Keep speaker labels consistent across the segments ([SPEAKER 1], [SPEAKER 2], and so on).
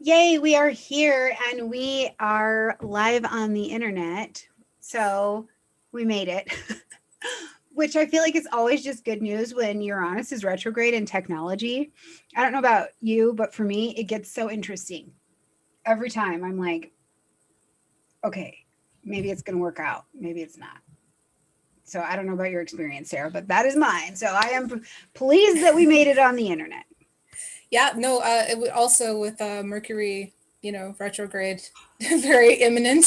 [SPEAKER 1] Yay, we are here and we are live on the internet. So we made it, which I feel like is always just good news when Uranus is retrograde in technology. I don't know about you, but for me, it gets so interesting. Every time I'm like, okay, maybe it's going to work out. Maybe it's not. So I don't know about your experience, Sarah, but that is mine. So I am pleased that we made it on the internet.
[SPEAKER 2] Yeah, no, it would also with Mercury, retrograde, very imminent.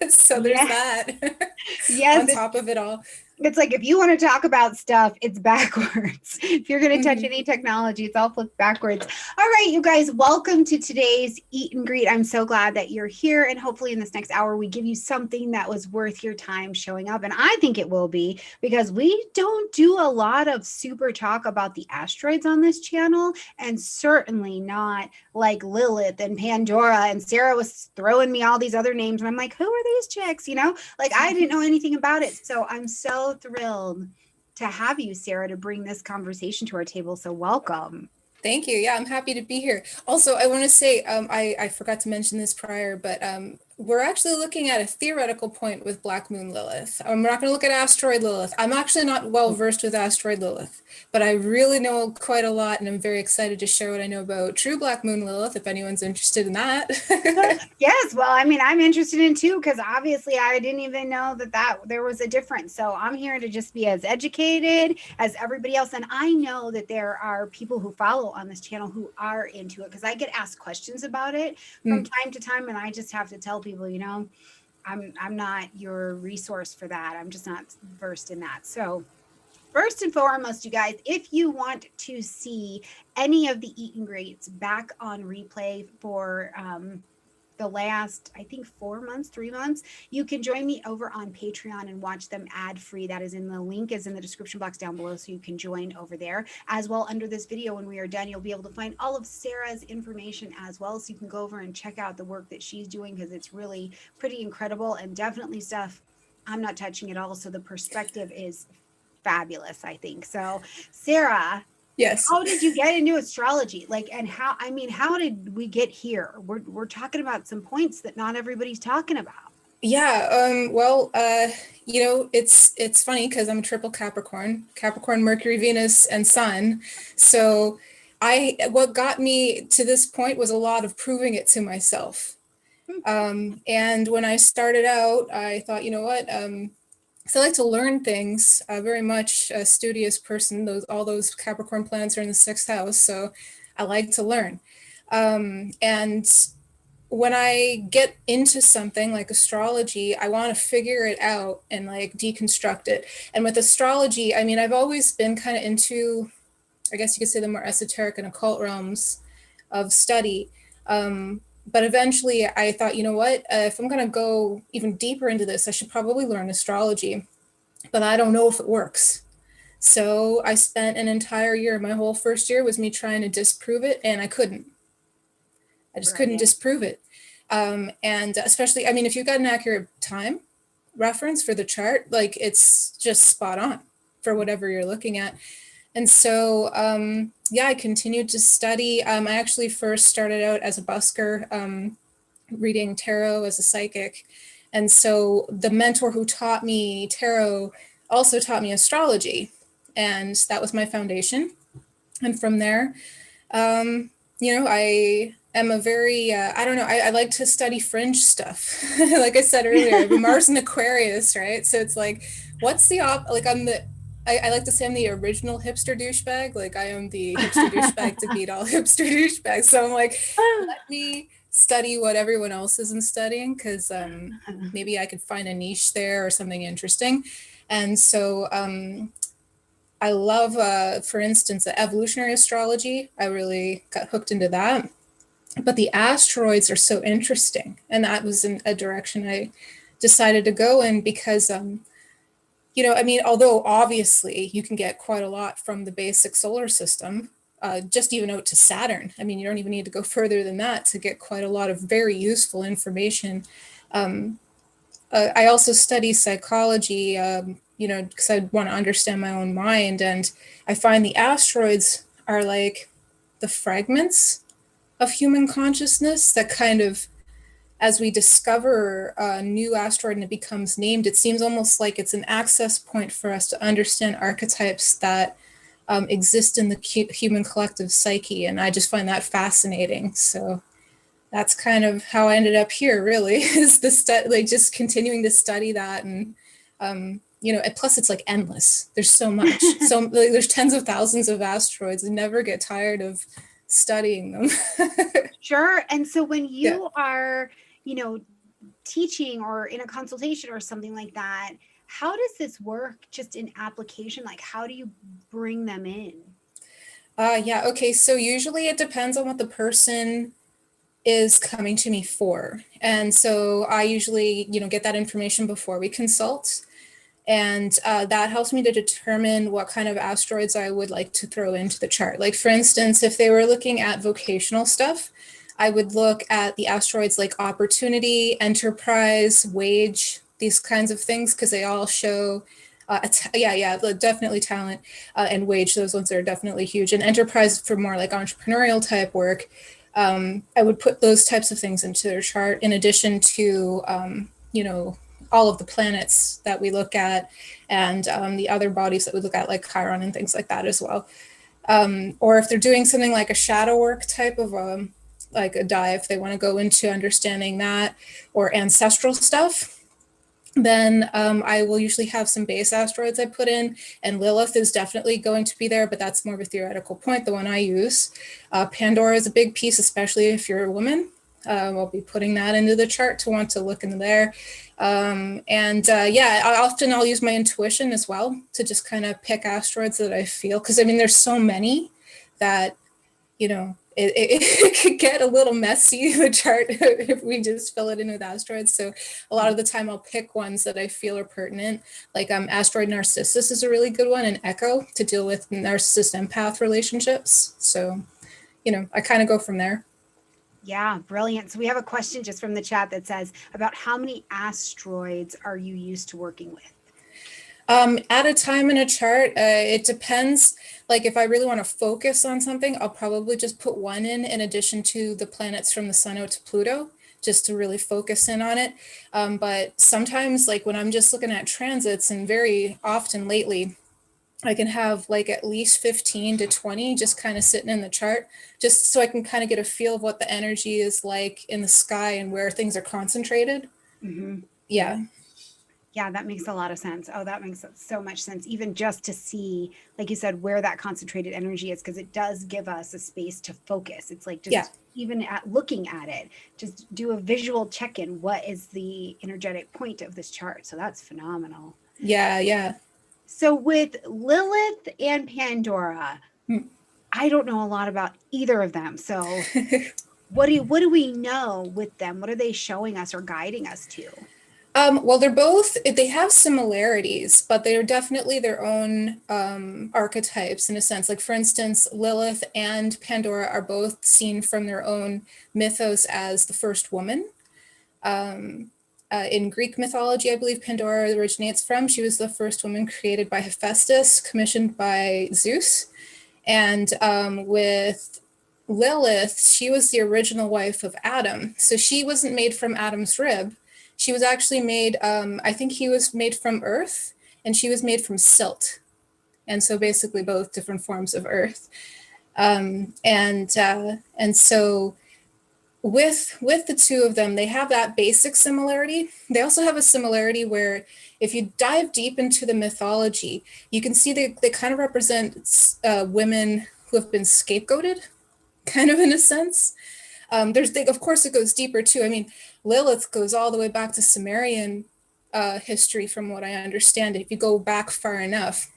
[SPEAKER 2] So there's
[SPEAKER 1] Yeah.
[SPEAKER 2] that
[SPEAKER 1] Yes,
[SPEAKER 2] on top of it all.
[SPEAKER 1] it's like if you want to talk about stuff, it's backwards. If you're going to touch
[SPEAKER 2] Mhm.
[SPEAKER 1] any technology, it's all flipped backwards. All right, you guys, welcome to today's Eat and Greet. I'm so glad that you're here. And hopefully, in this next hour, we give you something that was worth your time showing up. And I think it will be because we don't do a lot of super talk about the asteroids on this channel, and certainly not like Lilith and Pandora. And Sarah was throwing me all these other names. And I'm like, who are these chicks? Like I didn't know anything about it. So I'm so thrilled to have you, Sarah, to bring this conversation to our table. So welcome.
[SPEAKER 2] Thank you. Yeah, I'm happy to be here. Also, I want to say, I forgot to mention this prior, but we're actually looking at a theoretical point with Black Moon Lilith. We're not going to look at Asteroid Lilith. I'm actually not well versed with Asteroid Lilith, but I really know quite a lot, and I'm very excited to share what I know about true Black Moon Lilith, if anyone's interested in that.
[SPEAKER 1] Yes, well, I mean, I'm interested in too because obviously I didn't even know that there was a difference. So I'm here to just be as educated as everybody else, and I know that there are people who follow on this channel who are into it because I get asked questions about it from
[SPEAKER 2] Mm.
[SPEAKER 1] time to time, and I just have to tell people, I'm not your resource for that. I'm just not versed in that. So first and foremost, you guys, if you want to see any of the Eat and Greats back on replay for the last, I think, 4 months, 3 months, you can join me over on Patreon and watch them ad free. That is in the link is in the description box down below. So you can join over there as well. Under this video, when we are done, you'll be able to find all of Sarah's information as well. So you can go over and check out the work that she's doing because it's really pretty incredible and definitely stuff I'm not touching at all. So the perspective is fabulous, I think. So, Sarah,
[SPEAKER 2] Yes.
[SPEAKER 1] how did you get into astrology? Like, and how did we get here? We're talking about some points that not everybody's talking about.
[SPEAKER 2] Yeah, it's funny because I'm a triple Capricorn, Mercury, Venus, and Sun. So what got me to this point was a lot of proving it to myself. And when I started out, I thought, you know what? So I like to learn things. Very much a studious person. All those Capricorn planets are in the sixth house, so I like to learn. And when I get into something like astrology, I want to figure it out and like deconstruct it. And with astrology, I mean, I've always been kind of into, I guess you could say, the more esoteric and occult realms of study. But eventually I thought, you know what, if I'm going to go even deeper into this, I should probably learn astrology, but I don't know if it works. So I spent an entire year, my whole first year was me trying to disprove it, and I couldn't. I just couldn't
[SPEAKER 1] Right.
[SPEAKER 2] disprove it. And especially, I mean, if you've got an accurate time reference for the chart, like it's just spot on for whatever you're looking at. And so, yeah, I continued to study. I actually first started out as a busker, reading tarot as a psychic. And so the mentor who taught me tarot also taught me astrology. And that was my foundation. And from there, um, I am a very, I don't know, I like to study fringe stuff. Like I said earlier, I have a Mars and Aquarius, right? So it's like, what's like I like to say I'm the original hipster douchebag. Like I am the hipster douchebag to beat all hipster douchebags. So I'm like, let me study what everyone else isn't studying because maybe I could find a niche there or something interesting. And so I love, for instance, the evolutionary astrology. I really got hooked into that. But the asteroids are so interesting. And that was in a direction I decided to go in because, I mean, although obviously you can get quite a lot from the basic solar system, just even out to Saturn. I mean, you don't even need to go further than that to get quite a lot of very useful information. Um, I also study psychology, because I want to understand my own mind. And I find the asteroids are like the fragments of human consciousness that kind of, as we discover a new asteroid and it becomes named, it seems almost like it's an access point for us to understand archetypes that exist in the human collective psyche. And I just find that fascinating. So that's kind of how I ended up here, really, is like just continuing to study that. And, you know, and plus it's like endless. There's so much. So like, there's tens of thousands of asteroids and never get tired of studying them.
[SPEAKER 1] Sure. And so when you are, you know, teaching or in a consultation or something like that, how does this work just in application? Like, how do you bring them in?
[SPEAKER 2] Yeah. Okay. So usually it depends on what the person is coming to me for. And so I usually, you know, get that information before we consult. And that helps me to determine what kind of asteroids I would like to throw into the chart. Like, for instance, if they were looking at vocational stuff, I would look at the asteroids like opportunity, enterprise, wage, these kinds of things, because they all show, definitely talent and wage. Those ones are definitely huge. And enterprise for more like entrepreneurial type work. I would put those types of things into their chart in addition to, you know, all of the planets that we look at and the other bodies that we look at, like Chiron and things like that as well. Or if they're doing something like a shadow work type of like a dive, they want to go into understanding that, or ancestral stuff, then I will usually have some base asteroids I put in, and Lilith is definitely going to be there, but that's more of a theoretical point, the one I use. Pandora is a big piece, especially if you're a woman. I'll be putting that into the chart to want to look into there. I'll use my intuition as well to just kind of pick asteroids that I feel, because I mean, there's so many that, you know, it could get a little messy, the chart, if we just fill it in with asteroids. So a lot of the time I'll pick ones that I feel are pertinent. Like asteroid Narcissus is a really good one, and Echo, to deal with narcissist empath relationships. So, you know, I kind of go from there.
[SPEAKER 1] Yeah, brilliant. So we have a question just from the chat that says, about how many asteroids are you used to working with?
[SPEAKER 2] At a time in a chart, it depends. Like if I really want to focus on something, I'll probably just put one in addition to the planets from the sun out to Pluto, just to really focus in on it. But sometimes, like when I'm just looking at transits, and very often lately, I can have like at least 15 to 20 just kind of sitting in the chart, just so I can kind of get a feel of what the energy is like in the sky and where things are concentrated.
[SPEAKER 1] Mm-hmm.
[SPEAKER 2] Yeah.
[SPEAKER 1] Yeah, that makes a lot of sense. Oh, that makes so much sense. Even just to see, like you said, where that concentrated energy is, because it does give us a space to focus. It's like just even at looking at it, just do a visual check-in. What is the energetic point of this chart? So that's phenomenal.
[SPEAKER 2] Yeah.
[SPEAKER 1] So with Lilith and Pandora, I don't know a lot about either of them. So what do we know with them? What are they showing us or guiding us to?
[SPEAKER 2] Well, they have similarities, but they're definitely their own archetypes in a sense. Like, for instance, Lilith and Pandora are both seen from their own mythos as the first woman. In Greek mythology, I believe Pandora originates from. She was the first woman created by Hephaestus, commissioned by Zeus. And with Lilith, she was the original wife of Adam. So she wasn't made from Adam's rib. She was actually made, I think he was made from earth, and she was made from silt. And so basically both different forms of earth. And so with the two of them, they have that basic similarity. They also have a similarity where if you dive deep into the mythology, you can see they kind of represent women who have been scapegoated, kind of in a sense. Of course, it goes deeper too. I mean, Lilith goes all the way back to Sumerian history, from what I understand. If you go back far enough,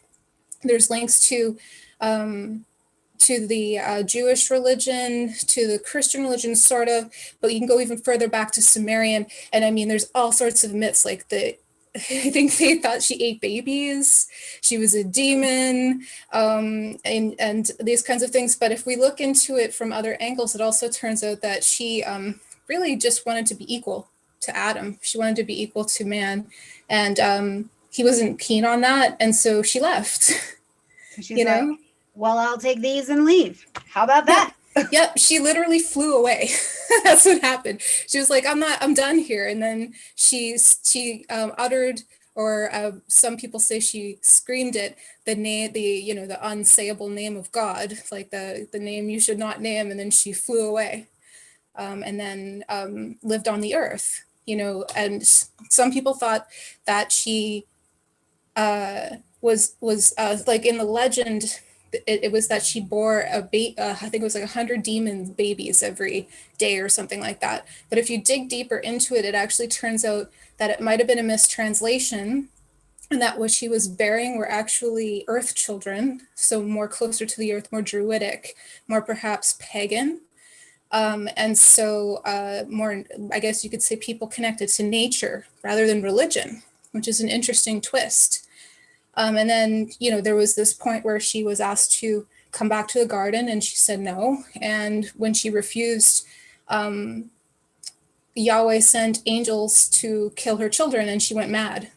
[SPEAKER 2] there's links to the Jewish religion, to the Christian religion, sort of, but you can go even further back to Sumerian. And I mean, there's all sorts of myths, like I think they thought she ate babies, she was a demon, and these kinds of things. But if we look into it from other angles, it also turns out that she really just wanted to be equal to Adam. She wanted to be equal to man, and he wasn't keen on that, and so she left.
[SPEAKER 1] She's like, well, I'll take these and leave. How about that?
[SPEAKER 2] Yep, she literally flew away. That's what happened. She was like, I'm done here. And then she uttered, or some people say she screamed it, the name, the unsayable name of God, like the name you should not name. And then she flew away, and then lived on the earth, and some people thought that she was like in the legend, it was that she bore I think it was like 100 demon babies every day or something like that. But if you dig deeper into it, it actually turns out that it might have been a mistranslation, and that what she was bearing were actually earth children, so more closer to the earth, more druidic, more perhaps pagan. And so more, I guess you could say, people connected to nature rather than religion, which is an interesting twist. And then, there was this point where she was asked to come back to the garden, and she said no. And when she refused, Yahweh sent angels to kill her children, and she went mad.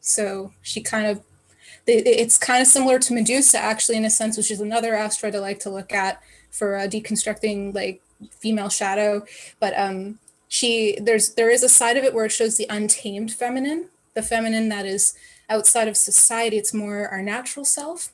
[SPEAKER 2] So it's kind of similar to Medusa, actually, in a sense, which is another asteroid I like to look at for deconstructing like female shadow. But there is a side of it where it shows the untamed feminine, the feminine that is outside of society. It's more our natural self,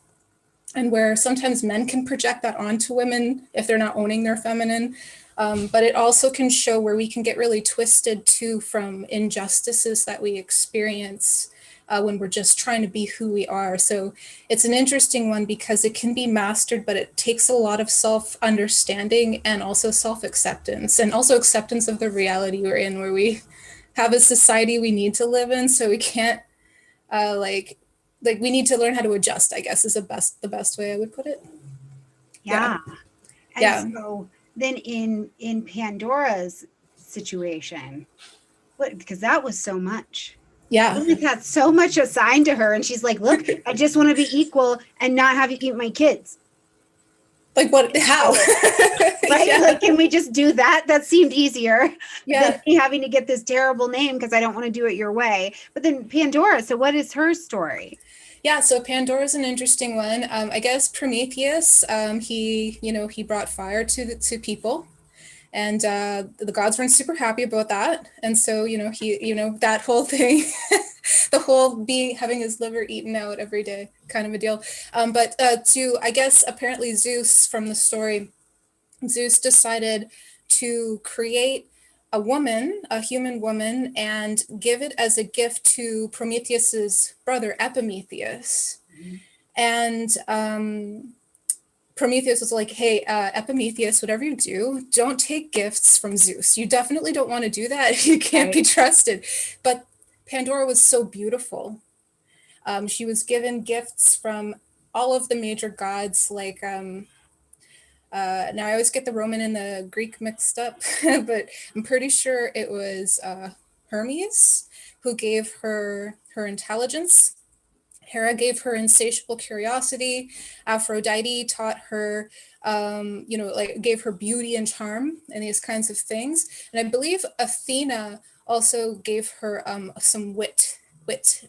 [SPEAKER 2] and where sometimes men can project that onto women if they're not owning their feminine. But it also can show where we can get really twisted too from injustices that we experience when we're just trying to be who we are. So it's an interesting one because it can be mastered, but it takes a lot of self-understanding and also self-acceptance, and also acceptance of the reality we're in, where we have a society we need to live in. So we can't like we need to learn how to adjust, I guess, is the best way I would put it.
[SPEAKER 1] Yeah. And
[SPEAKER 2] Yeah.
[SPEAKER 1] so then in Pandora's situation, because that was so much.
[SPEAKER 2] Yeah.
[SPEAKER 1] Lilith had so much assigned to her, and she's like, look, I just want to be equal and not have you eat my kids.
[SPEAKER 2] Like what? How?
[SPEAKER 1] Right?
[SPEAKER 2] Yeah.
[SPEAKER 1] Like, can we just do that? That seemed easier
[SPEAKER 2] Yeah.
[SPEAKER 1] than me having to get this terrible name because I don't want to do it your way. But then Pandora, so what is her story?
[SPEAKER 2] Yeah, so Pandora is an interesting one. I guess Prometheus, he brought fire to people, and the gods weren't super happy about that. And so, that whole thing, the whole being having his liver eaten out every day, kind of a deal. But I guess apparently Zeus, from the story, Zeus decided to create a human woman, and give it as a gift to Prometheus's brother Epimetheus.
[SPEAKER 1] Mm-hmm.
[SPEAKER 2] And Prometheus was like, hey, Epimetheus, whatever you do, don't take gifts from Zeus. You definitely don't want to do that. You can't be trusted. But Pandora was so beautiful. She was given gifts from all of the major gods, like now I always get the Roman and the Greek mixed up, but I'm pretty sure it was Hermes who gave her intelligence. Hera gave her insatiable curiosity. Aphrodite taught her, gave her beauty and charm and these kinds of things. And I believe Athena also gave her some wit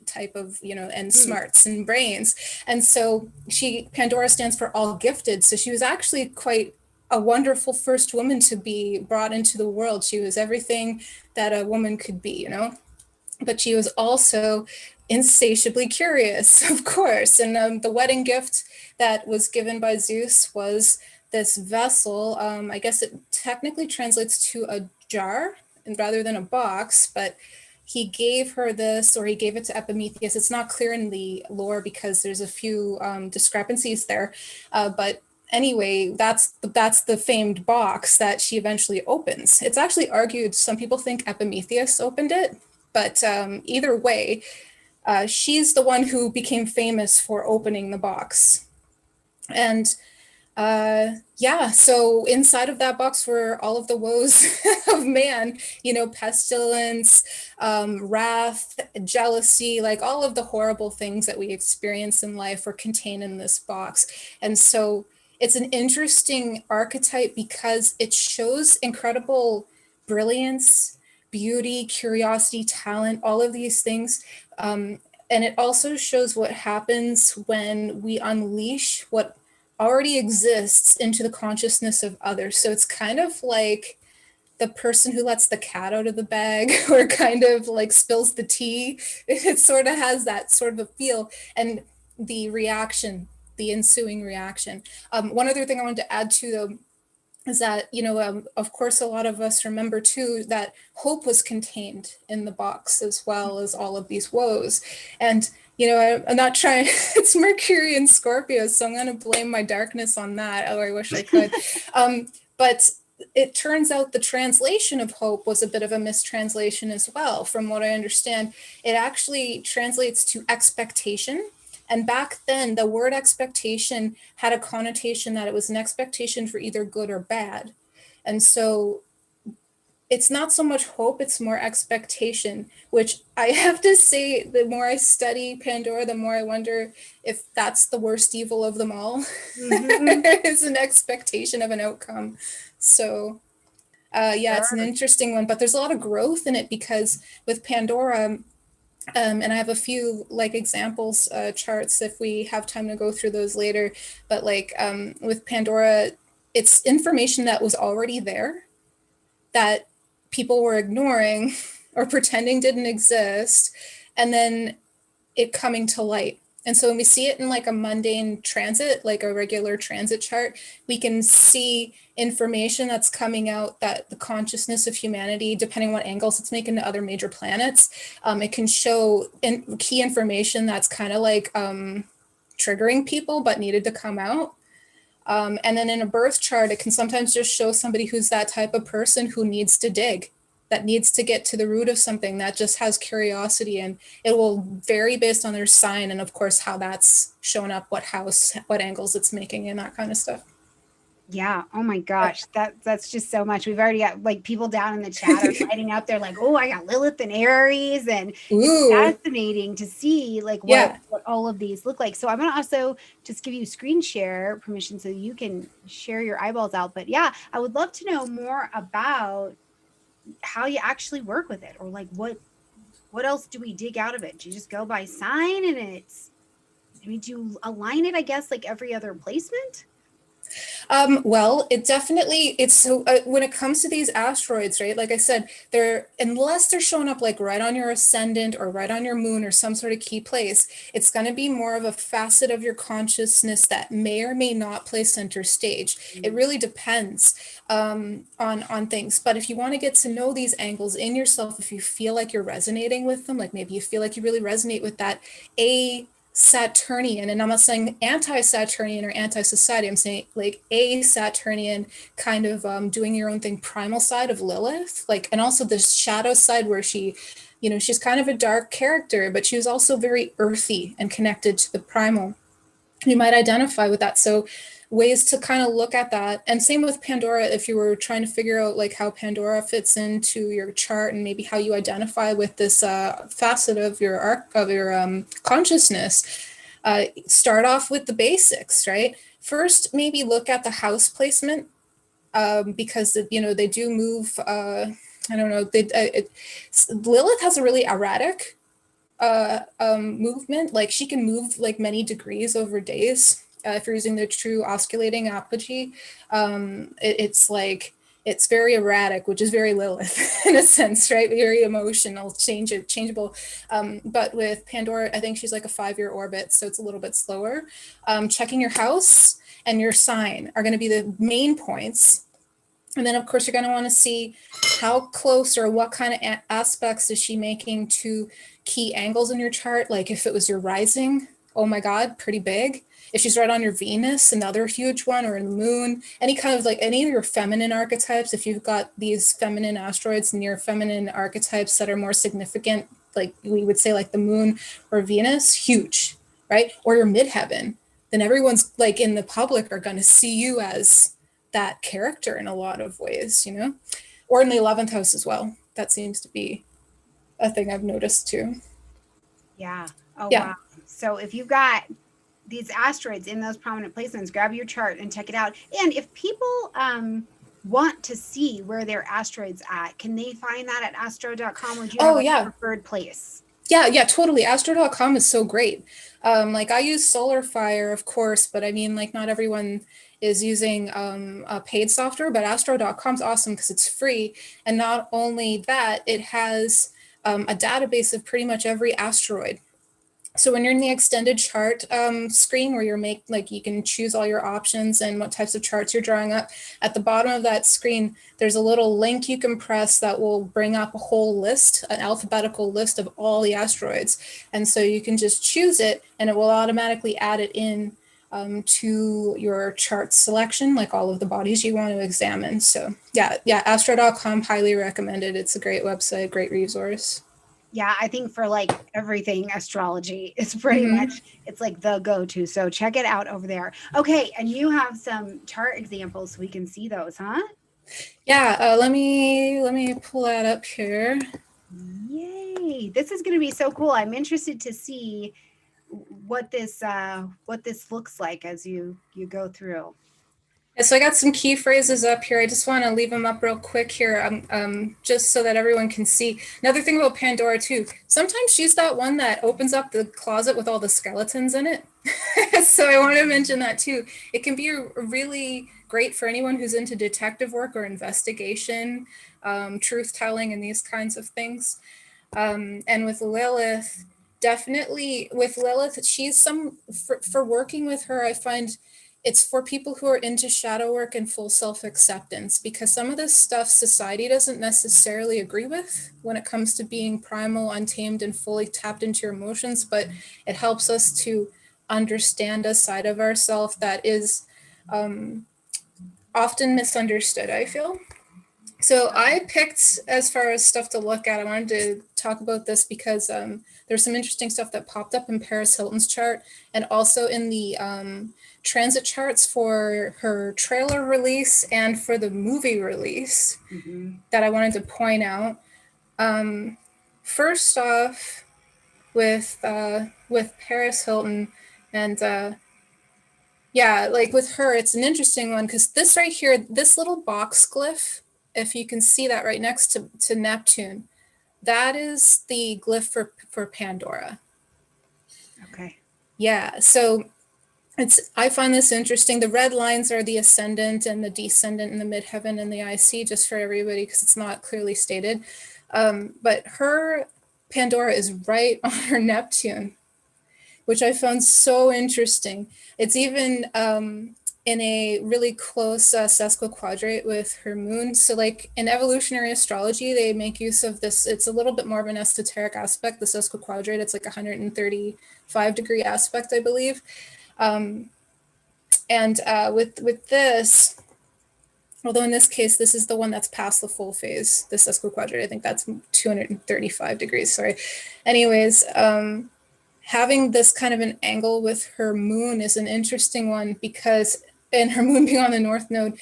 [SPEAKER 2] type of, and smarts and brains. And so Pandora stands for all gifted. So she was actually quite a wonderful first woman to be brought into the world. She was everything that a woman could be, but she was also insatiably curious, of course. And the wedding gift that was given by Zeus was this vessel. I guess it technically translates to a jar rather than a box, but he gave her this, or he gave it to Epimetheus. It's not clear in the lore because there's a few discrepancies there. But anyway, that's the famed box that she eventually opens. It's actually argued, some people think Epimetheus opened it, but either way, she's the one who became famous for opening the box. And so inside of that box were all of the woes of man, pestilence, wrath, jealousy, like all of the horrible things that we experience in life were contained in this box. And so it's an interesting archetype because it shows incredible brilliance, beauty, curiosity, talent, all of these things. And it also shows what happens when we unleash what already exists into the consciousness of others. So it's kind of like the person who lets the cat out of the bag or kind of like spills the tea. It sort of has that sort of a feel. And the reaction, the ensuing reaction. One other thing I wanted to add to, though, is that, of course, a lot of us remember too that hope was contained in the box as well as all of these woes. And, I'm not trying, it's Mercury and Scorpio, so I'm going to blame my darkness on that. Oh, I wish I could. But it turns out the translation of hope was a bit of a mistranslation as well. From what I understand, it actually translates to expectation. And back then, the word expectation had a connotation that it was an expectation for either good or bad. And so it's not so much hope, it's more expectation, which I have to say, the more I study Pandora, the more I wonder if that's the worst evil of them all. Is an expectation of an outcome. So it's an interesting one, but there's a lot of growth in it because with Pandora, and I have a few like examples charts if we have time to go through those later. But like with Pandora, it's information that was already there that people were ignoring or pretending didn't exist, and then it coming to light. And so when we see it in like a mundane transit, like a regular transit chart, we can see information that's coming out that the consciousness of humanity, depending on what angles it's making to other major planets, it can show key information that's kind of like triggering people but needed to come out. And then in a birth chart, it can sometimes just show somebody who's that type of person who needs to dig, that needs to get to the root of something, that just has curiosity, and it will vary based on their sign and of course how that's shown up, what house, what angles it's making, and that kind of stuff.
[SPEAKER 1] Yeah. Oh my gosh. That's just so much. We've already got like people down in the chat are lighting up. They're like, oh, I got Lilith and Aries. And it's fascinating to see like what all of these look like. So I'm going to also just give you screen share permission so you can share your eyeballs out. But yeah, I would love to know more about how you actually work with it, or like what else do we dig out of it? Do you just go by sign and do you align it, I guess, like every other placement?
[SPEAKER 2] Well, it's so when it comes to these asteroids, right? Like I said, unless they're showing up like right on your ascendant or right on your moon or some sort of key place, it's going to be more of a facet of your consciousness that may or may not play center stage. It really depends on things. But if you want to get to know these angles in yourself, if you feel like you're resonating with them, like maybe you feel like you really resonate with that Saturnian, and I'm not saying anti-Saturnian or anti-society, I'm saying like a Saturnian kind of doing your own thing, primal side of Lilith, like, and also the shadow side where she, she's kind of a dark character, but she was also very earthy and connected to the primal. You might identify with that. So ways to kind of look at that. And same with Pandora, if you were trying to figure out like how Pandora fits into your chart and maybe how you identify with this facet of your consciousness, start off with the basics, right? First, maybe look at the house placement because they do move. I don't know. Lilith has a really erratic movement. Like she can move like many degrees over days. If you're using the true osculating apogee, it's very erratic, which is very Lilith in a sense, right? Very emotional, changeable. But with Pandora, I think she's like a 5-year orbit, so it's a little bit slower. Checking your house and your sign are going to be the main points. And then, of course, you're going to want to see how close or what kind of aspects is she making to key angles in your chart. Like if it was your rising, oh my God, pretty big. If she's right on your Venus, another huge one, or in the moon, any kind of like any of your feminine archetypes, if you've got these feminine asteroids near feminine archetypes that are more significant, like we would say like the moon or Venus, huge, right? Or your midheaven, then everyone's like in the public are going to see you as that character in a lot of ways, or in the 11th house as well. That seems to be a thing I've noticed too.
[SPEAKER 1] Yeah. Oh, yeah. Wow. So if you've got these asteroids in those prominent placements, grab your chart and check it out. And if people want to see where their asteroids at, can they find that at astro.com? Or do you have a preferred place?
[SPEAKER 2] Yeah, totally. Astro.com is so great. Like I use SolarFire, of course, but I mean, like not everyone is using a paid software, but Astro.com is awesome because it's free. And not only that, it has a database of pretty much every asteroid. So when you're in the extended chart screen where you can choose all your options and what types of charts you're drawing up, at the bottom of that screen, there's a little link you can press that will bring up a whole list, an alphabetical list of all the asteroids. And so you can just choose it and it will automatically add it in to your chart selection, like all of the bodies you want to examine. So yeah, astro.com, highly recommended. It's a great website, great resource.
[SPEAKER 1] Yeah, I think for like everything astrology, it's pretty much it's like the go-to. So check it out over there. Okay, and you have some chart examples so we can see those, huh?
[SPEAKER 2] Yeah, let me pull that up here.
[SPEAKER 1] Yay! This is going to be so cool. I'm interested to see what this looks like as you go through.
[SPEAKER 2] Yeah, so I got some key phrases up here. I just want to leave them up real quick here, just so that everyone can see. Another thing about Pandora too, sometimes she's that one that opens up the closet with all the skeletons in it. So I want to mention that too. It can be really great for anyone who's into detective work or investigation, truth telling, and these kinds of things. And with Lilith, definitely with Lilith, she's for working with her, I find it's for people who are into shadow work and full self-acceptance, because some of this stuff society doesn't necessarily agree with when it comes to being primal, untamed, and fully tapped into your emotions, but it helps us to understand a side of ourselves that is often misunderstood, I feel. So I picked, as far as stuff to look at, I wanted to talk about this because there's some interesting stuff that popped up in Paris Hilton's chart and also in the transit charts for her trailer release and for the movie release that I wanted to point out. First off, with Paris Hilton and yeah, like with her, it's an interesting one because this right here, this little box glyph, if you can see that right next to Neptune, that is the glyph for Pandora.
[SPEAKER 1] Okay.
[SPEAKER 2] Yeah, so I find this interesting. The red lines are the ascendant and the descendant and the midheaven and the IC, just for everybody because it's not clearly stated. But her Pandora is right on her Neptune, which I found so interesting. It's even in a really close sesquiquadrate with her moon. So like in evolutionary astrology, they make use of this. It's a little bit more of an esoteric aspect, the sesquiquadrate. It's like 135-degree aspect, I believe. And with this, although in this case, this is the one that's past the full phase, the sesquiquadrate. I think that's 235 degrees, sorry. Anyways, having this kind of an angle with her moon is an interesting one because, and her moon being on the north node,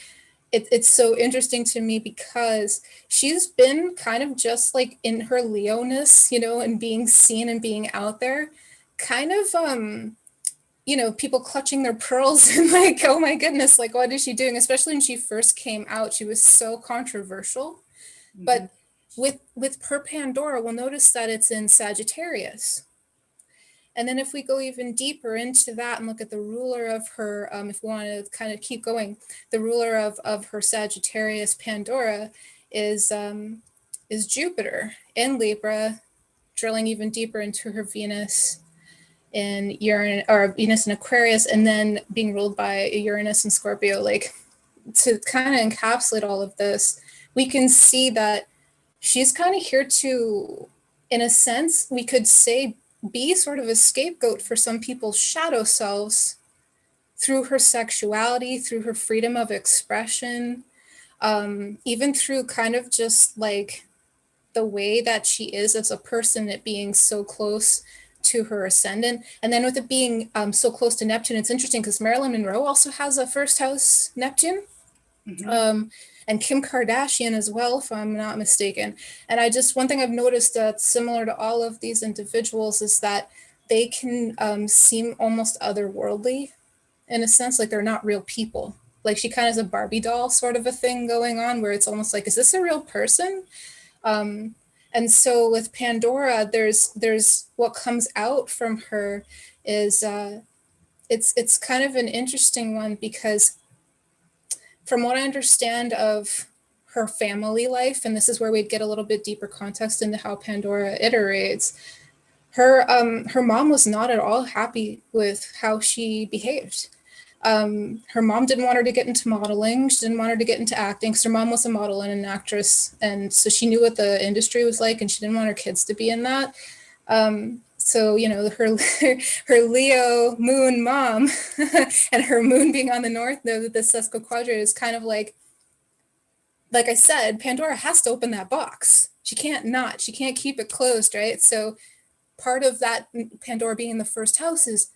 [SPEAKER 2] it's so interesting to me because she's been kind of just like in her Leo-ness, and being seen and being out there, kind of people clutching their pearls and like, oh my goodness, like what is she doing? Especially when she first came out, she was so controversial. But with her Pandora, we'll notice that it's in Sagittarius. And then if we go even deeper into that and look at the ruler of her, if we want to kind of keep going, the ruler of her Sagittarius Pandora is Jupiter in Libra, drilling even deeper into her Venus in Uranus, or Venus in Aquarius, and then being ruled by Uranus and Scorpio. Like, to kind of encapsulate all of this, we can see that she's kind of here to, in a sense, we could say, be sort of a scapegoat for some people's shadow selves through her sexuality, through her freedom of expression, even through kind of just like the way that she is as a person, it being so close to her ascendant. And then with it being so close to Neptune, it's interesting because Marilyn Monroe also has a first house Neptune. And Kim Kardashian as well, if I'm not mistaken. And one thing I've noticed that's similar to all of these individuals is that they can seem almost otherworldly in a sense, like they're not real people. Like she kind of has a Barbie doll sort of a thing going on where it's almost like, is this a real person? And And so with Pandora, there's what comes out from her is it's kind of an interesting one, because from what I understand of her family life, and this is where we'd get a little bit deeper context into how Pandora iterates, her mom was not at all happy with how she behaved. Her mom didn't want her to get into modeling. She didn't want her to get into acting, because her mom was a model and an actress, and so she knew what the industry was like, and she didn't want her kids to be in that. So her Leo moon mom and her moon being on the north node of the sesquiquadrate is kind of like I said, Pandora has to open that box. She can't keep it closed, right? So part of that, Pandora being in the first house, is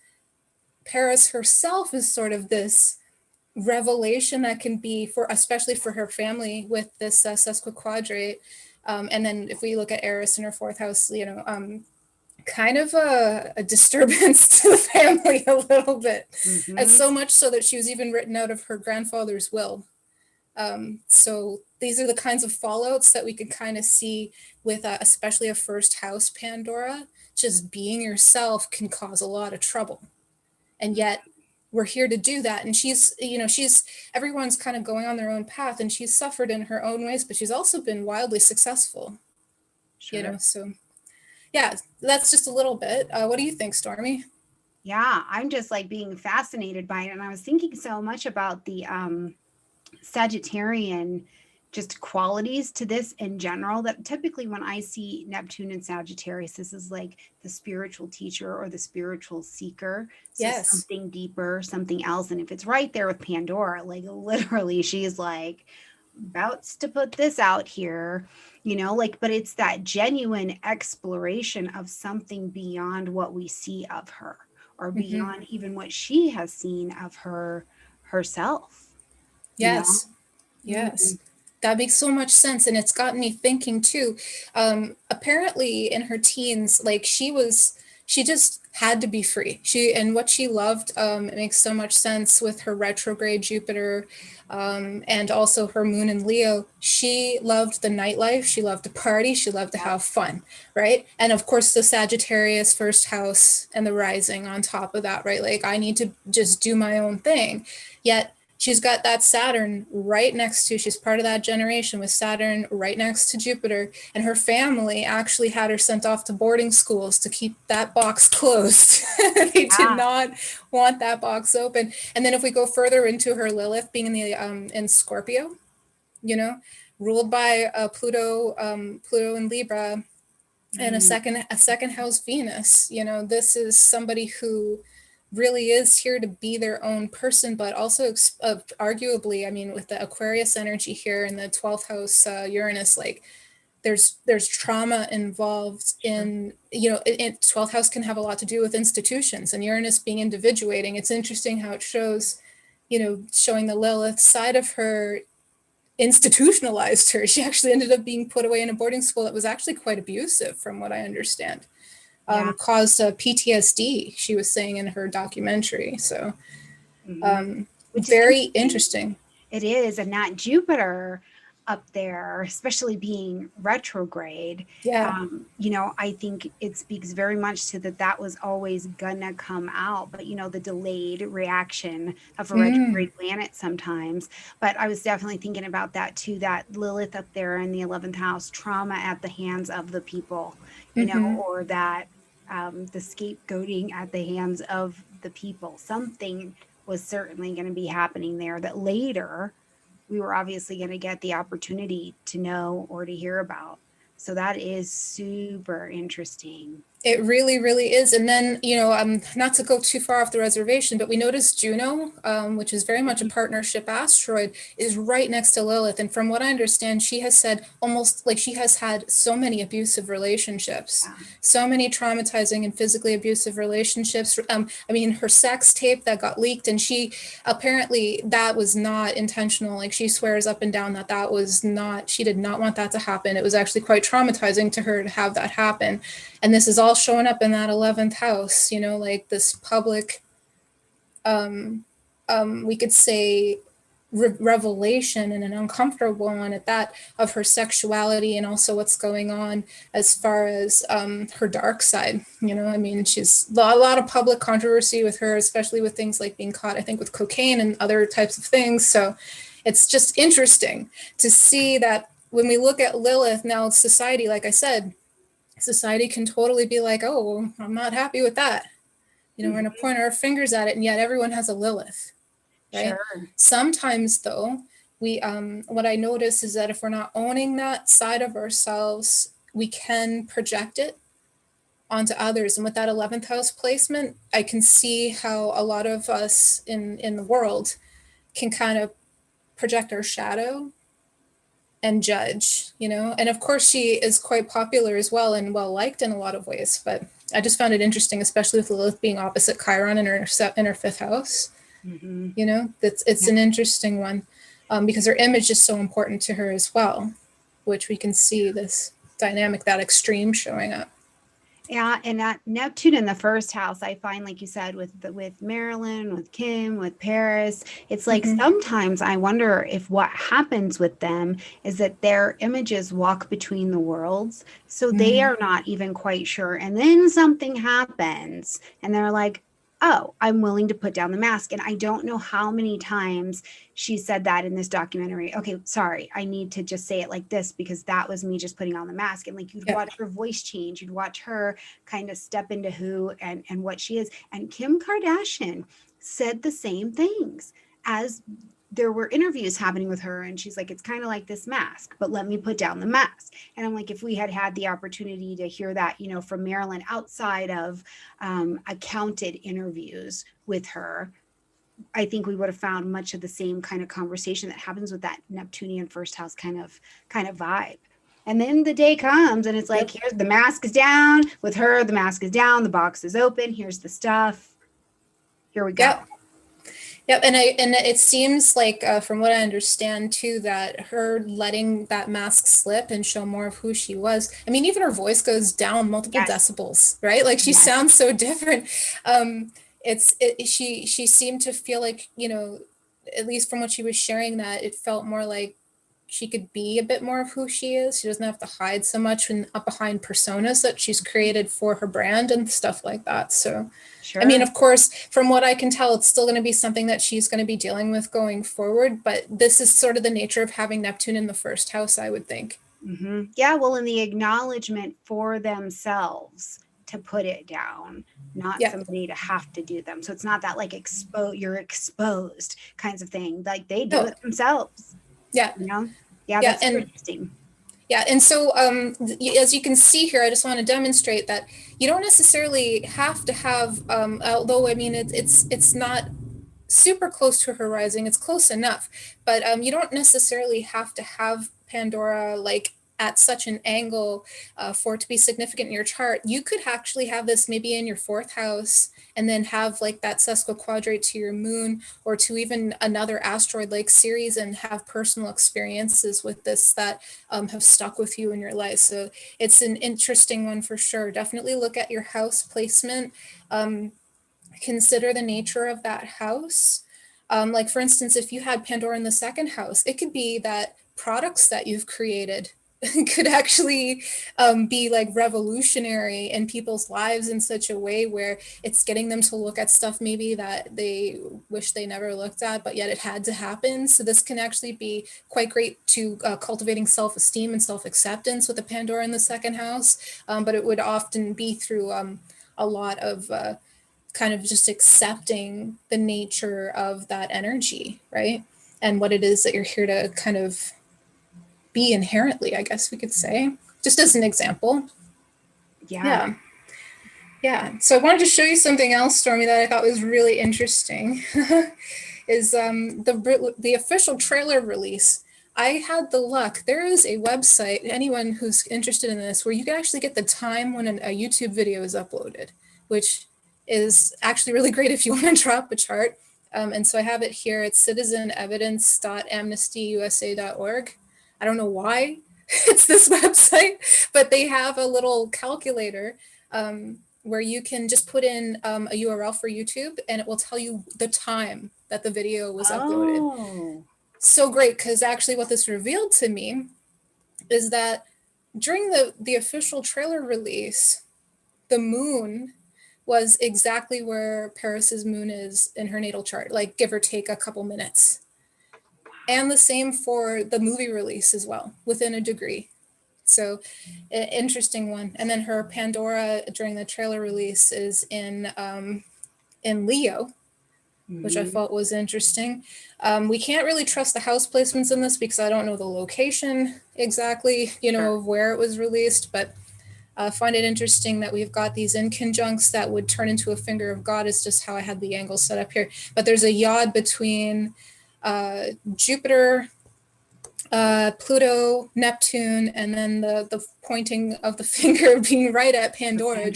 [SPEAKER 2] Paris herself is sort of this revelation that can be for, especially for her family with this sesquiquadrate. And then if we look at Eris in her fourth house, kind of a disturbance to the family a little bit.
[SPEAKER 1] Mm-hmm.
[SPEAKER 2] And so much so that she was even written out of her grandfather's will. So these are the kinds of fallouts that we can kind of see with especially a first house Pandora. Just being yourself can cause a lot of trouble. And yet we're here to do that. And she's everyone's kind of going on their own path, and she's suffered in her own ways, but she's also been wildly successful.
[SPEAKER 1] Sure.
[SPEAKER 2] So yeah, that's just a little bit. What do you think, Stormie?
[SPEAKER 1] Yeah, I'm just like being fascinated by it. And I was thinking so much about the Sagittarian just qualities to this in general, that typically when I see Neptune in Sagittarius, this is like the spiritual teacher or the spiritual seeker. So
[SPEAKER 2] yes.
[SPEAKER 1] Something deeper, something else. And if it's right there with Pandora, like literally she's like about to put this out here, but it's that genuine exploration of something beyond what we see of her, or beyond even what she has seen of herself.
[SPEAKER 2] Yes. Yes. That makes so much sense. And it's gotten me thinking too. Apparently in her teens, like she just had to be free. And what she loved, it makes so much sense with her retrograde Jupiter, and also her moon in Leo. She loved the nightlife. She loved to party. She loved to have fun, right? And of course the Sagittarius first house and the rising on top of that, right? Like I need to just do my own thing. Yet she's got that Saturn right next to, she's part of that generation with Saturn right next to Jupiter. And her family actually had her sent off to boarding schools to keep that box closed. They did not want that box open. And then if we go further into her Lilith being in Scorpio, ruled by Pluto in Libra, and a second house Venus, this is somebody who really is here to be their own person, but also arguably, I mean, with the Aquarius energy here in the 12th house Uranus, like there's trauma involved in, 12th house can have a lot to do with institutions, and Uranus being individuating. It's interesting how it shows, showing the Lilith side of her institutionalized her. She actually ended up being put away in a boarding school that was actually quite abusive, from what I understand. Caused PTSD, she was saying in her documentary. So very interesting.
[SPEAKER 1] It is. And that Jupiter up there, especially being retrograde, I think it speaks very much to that was always gonna come out, but the delayed reaction of a retrograde planet sometimes. But I was definitely thinking about that too, that Lilith up there in the 11th house, trauma at the hands of the people, or that the scapegoating at the hands of the people. Something was certainly going to be happening there that later we were obviously going to get the opportunity to know or to hear about. So that is super interesting.
[SPEAKER 2] It really, really is. And then, not to go too far off the reservation, but we noticed Juno, which is very much a partnership asteroid, is right next to Lilith. And from what I understand, she has said almost like she has had so many abusive relationships, so many traumatizing and physically abusive relationships. Her sex tape that got leaked, and she apparently that was not intentional. Like she swears up and down that was not, she did not want that to happen. It was actually quite traumatizing to her to have that happen. And this is all showing up in that 11th house, like this public, we could say revelation, and an uncomfortable one at that, of her sexuality and also what's going on as far as her dark side. You know, I mean, she's a lot of public controversy with her, especially with things like being caught, I think, with cocaine and other types of things. So it's just interesting to see that when we look at Lilith now, society, like I said, society can totally be like, oh, well, I'm not happy with that. You know, we're going to point our fingers at it, and yet everyone has a Lilith. Right?
[SPEAKER 1] Sure.
[SPEAKER 2] Sometimes though, we what I notice is that if we're not owning that side of ourselves, we can project it onto others. And with that 11th house placement, I can see how a lot of us in the world can kind of project our shadow and judge, you know. And of course she is quite popular as well and well liked in a lot of ways, but I just found it interesting, especially with Lilith being opposite Chiron in her fifth house. You know, it's an interesting one, because her image is so important to her as well, which we can see this dynamic, that extreme showing up.
[SPEAKER 1] Yeah, and that Neptune in the first house, I find, like you said, with Marilyn, with Kim, with Paris, it's like sometimes I wonder if what happens with them is that their images walk between the worlds, so they are not even quite sure, and then something happens, and they're like, oh, I'm willing to put down the mask. And I don't know how many times she said that in this documentary. Okay, sorry, I need to just say it like this because that was me just putting on the mask. And like you'd watch her voice change, you'd watch her kind of step into who and what she is. And Kim Kardashian said the same things as there were interviews happening with her, and she's like, it's kind of like this mask, but let me put down the mask. And I'm like, if we had had the opportunity to hear that, you know, from Marilyn outside of accounted interviews with her, I think we would have found much of the same kind of conversation that happens with that Neptunian first house kind of vibe. And then the day comes and it's like, here's the mask is down with her, the mask is down, the box is open, here's the stuff, here we go.
[SPEAKER 2] Yep, and it seems like from what I understand too, that her letting that mask slip and show more of who she was. I mean, even her voice goes down multiple decibels, right? Like she sounds so different. She seemed to feel like, you know, at least from what she was sharing, that it felt more like she could be a bit more of who she is. She doesn't have to hide so much up behind personas that she's created for her brand and stuff like that. So, I mean, of course, from what I can tell, it's still going to be something that she's going to be dealing with going forward. But this is sort of the nature of having Neptune in the first house, I would think.
[SPEAKER 1] Yeah, well, in the acknowledgement for themselves to put it down, not somebody to have to do them. So it's not that like you're exposed kinds of thing. Like they do it themselves.
[SPEAKER 2] Yeah.
[SPEAKER 1] You know? Yeah, that's interesting.
[SPEAKER 2] Yeah, and so as you can see here, I just want to demonstrate that you don't necessarily have to have, although I mean it's not super close to her rising, it's close enough, but you don't necessarily have to have Pandora like at such an angle for it to be significant in your chart. You could actually have this maybe in your fourth house and then have like that sesquiquadrate to your moon or to even another asteroid like series and have personal experiences with this that have stuck with you in your life. So it's an interesting one for sure. Definitely look at your house placement. Consider the nature of that house. Like for instance, if you had Pandora in the second house, it could be that products that you've created could actually be like revolutionary in people's lives in such a way where it's getting them to look at stuff maybe that they wish they never looked at, but yet it had to happen. So this can actually be quite great to cultivating self-esteem and self-acceptance with the Pandora in the second house, but it would often be through a lot of kind of just accepting the nature of that energy, right? And what it is that you're here to kind of be inherently, I guess we could say, just as an example. Yeah. So I wanted to show you something else, Stormie, that I thought was really interesting. Is the official trailer release. I had the luck. There is a website, anyone who's interested in this, where you can actually get the time when a YouTube video is uploaded, which is actually really great if you want to drop a chart. And so I have it here. It's citizenevidence.amnestyusa.org. I don't know why it's this website, but they have a little calculator where you can just put in a URL for YouTube and it will tell you the time that the video was uploaded. so great, because actually what this revealed to me is that during the official trailer release, the moon was exactly where Paris's moon is in her natal chart, like give or take a couple minutes. And the same for the movie release as well, within a degree. So interesting one. And then her Pandora during the trailer release is in Leo, which I thought was interesting. We can't really trust the house placements in this because I don't know the location exactly, of where it was released, but find it interesting that we've got these inconjuncts that would turn into a finger of God. Is just how I had the angle set up here. But there's a yod between Jupiter, Pluto, Neptune, and then the pointing of the finger being right at Pandora.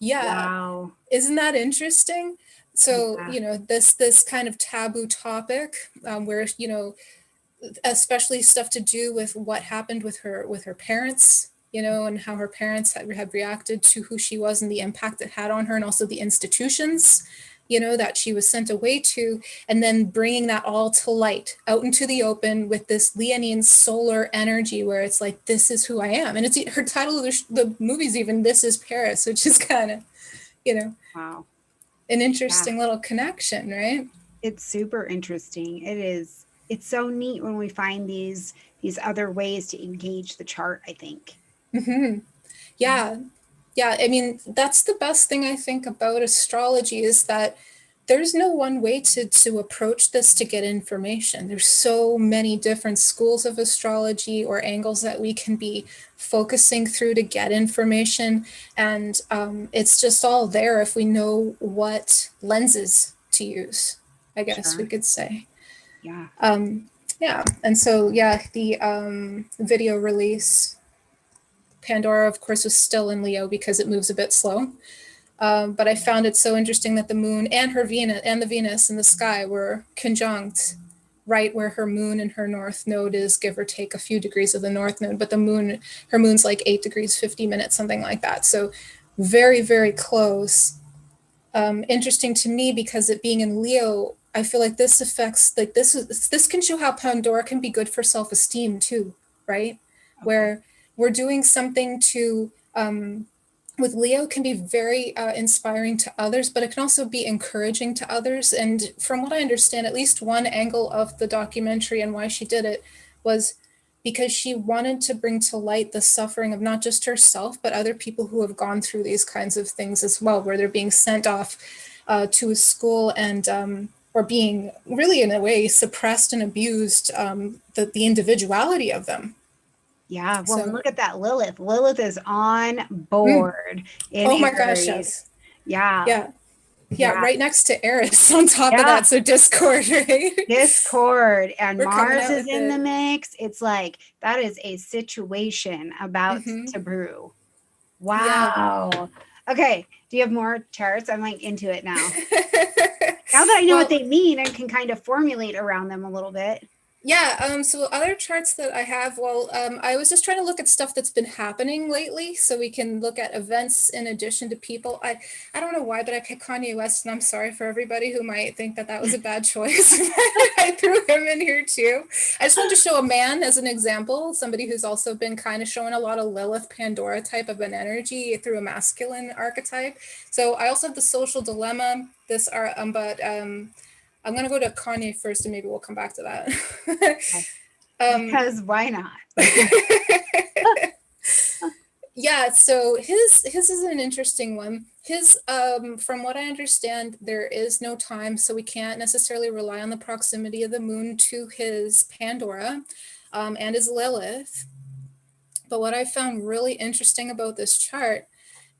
[SPEAKER 1] Wow.
[SPEAKER 2] Isn't that interesting? So this kind of taboo topic where especially stuff to do with what happened with her parents, and how her parents had reacted to who she was and the impact it had on her, and also the institutions that she was sent away to, and then bringing that all to light out into the open with this Leonine solar energy where it's like, this is who I am. And it's her title of the movie's even This Is Paris, which is kind of
[SPEAKER 1] wow,
[SPEAKER 2] an interesting little connection, right?
[SPEAKER 1] It's super interesting. It's so neat when we find these other ways to engage the chart, I think.
[SPEAKER 2] Yeah, I mean, that's the best thing I think about astrology, is that there's no one way to approach this to get information. There's so many different schools of astrology or angles that we can be focusing through to get information. And it's just all there if we know what lenses to use, I guess we could say.
[SPEAKER 1] Yeah.
[SPEAKER 2] And so, the video release, Pandora, of course, was still in Leo because it moves a bit slow. But I found it so interesting that the moon and her Venus and the Venus in the sky were conjunct right where her moon and her north node is, give or take a few degrees of the north node. But her moon's like 8 degrees, 50 minutes, something like that. So very, very close. Interesting to me because it being in Leo, I feel like this affects, like this can show how Pandora can be good for self-esteem too, right? Okay. Where we're doing something to, with Leo can be very inspiring to others, but it can also be encouraging to others. And from what I understand, at least one angle of the documentary and why she did it was because she wanted to bring to light the suffering of not just herself, but other people who have gone through these kinds of things as well, where they're being sent off to a school and or being really in a way suppressed and abused, the individuality of them.
[SPEAKER 1] Yeah, well, so, look at that Lilith. Lilith is on board in
[SPEAKER 2] oh my gosh, yes.
[SPEAKER 1] Yeah,
[SPEAKER 2] right next to Eris on top of that. So Discord, right?
[SPEAKER 1] Discord, and Mars is in the mix. It's like that is a situation about to brew. Wow. Okay, do you have more charts? I'm like into it now. Now that I know what they mean, I can kind of formulate around them a little bit.
[SPEAKER 2] Yeah, so other charts that I have, I was just trying to look at stuff that's been happening lately so we can look at events in addition to people. I don't know why, but I picked Kanye West, and I'm sorry for everybody who might think that was a bad choice. I threw him in here too. I just wanted to show a man as an example, somebody who's also been kind of showing a lot of Lilith Pandora type of an energy through a masculine archetype. So I also have the social dilemma, I'm going to go to Kanye first, and maybe we'll come back to that.
[SPEAKER 1] Because why not?
[SPEAKER 2] Yeah, so his is an interesting one. His, from what I understand, there is no time, so we can't necessarily rely on the proximity of the moon to his Pandora and his Lilith. But what I found really interesting about this chart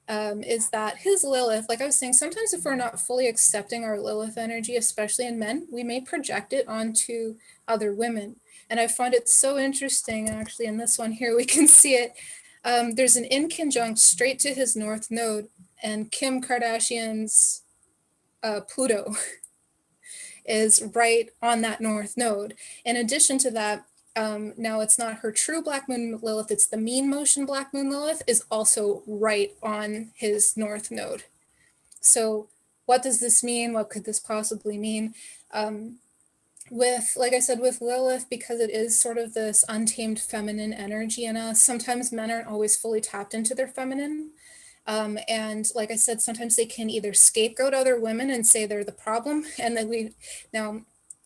[SPEAKER 2] is that his Lilith, like I was saying, sometimes if we're not fully accepting our Lilith energy, especially in men, we may project it onto other women. And I find it so interesting, actually, in this one here, we can see it. There's an inconjunct straight to his north node, and Kim Kardashian's Pluto is right on that north node. In addition to that, now it's not her true Black Moon Lilith, it's the mean motion Black Moon Lilith is also right on his north node. So what does this mean? What could this possibly mean? with, like I said, with Lilith, because it is sort of this untamed feminine energy in us, sometimes men aren't always fully tapped into their feminine. And like I said, sometimes they can either scapegoat other women and say they're the problem. And then now,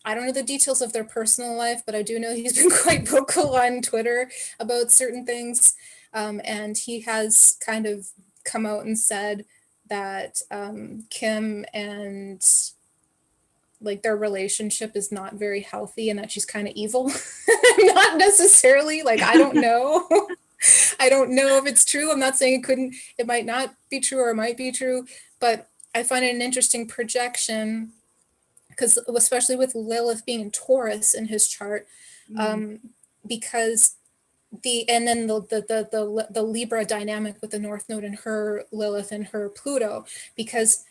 [SPEAKER 2] I don't know the details of their personal life, but I do know he's been quite vocal on Twitter about certain things. And he has kind of come out and said that Kim and like their relationship is not very healthy and that she's kind of evil. Not necessarily, like, I don't know. I don't know if it's true. I'm not saying it might not be true or it might be true, but I find it an interesting projection because especially with Lilith being in Taurus in his chart, because and then the Libra dynamic with the North Node and her Lilith and her Pluto, because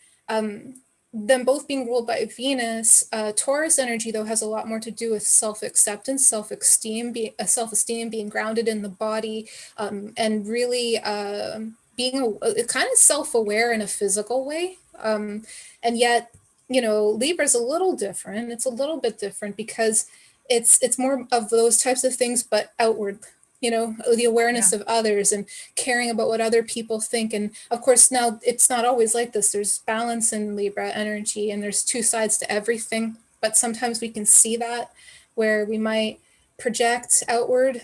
[SPEAKER 2] them both being ruled by Venus, Taurus energy though has a lot more to do with self-acceptance, self-esteem, being grounded in the body, and really being kind of self-aware in a physical way. And yet, Libra's a little different. It's a little bit different because it's more of those types of things, but outward. The awareness of others and caring about what other people think. And of course, now it's not always like this. There's balance in Libra energy and there's two sides to everything. But sometimes we can see that where we might project outward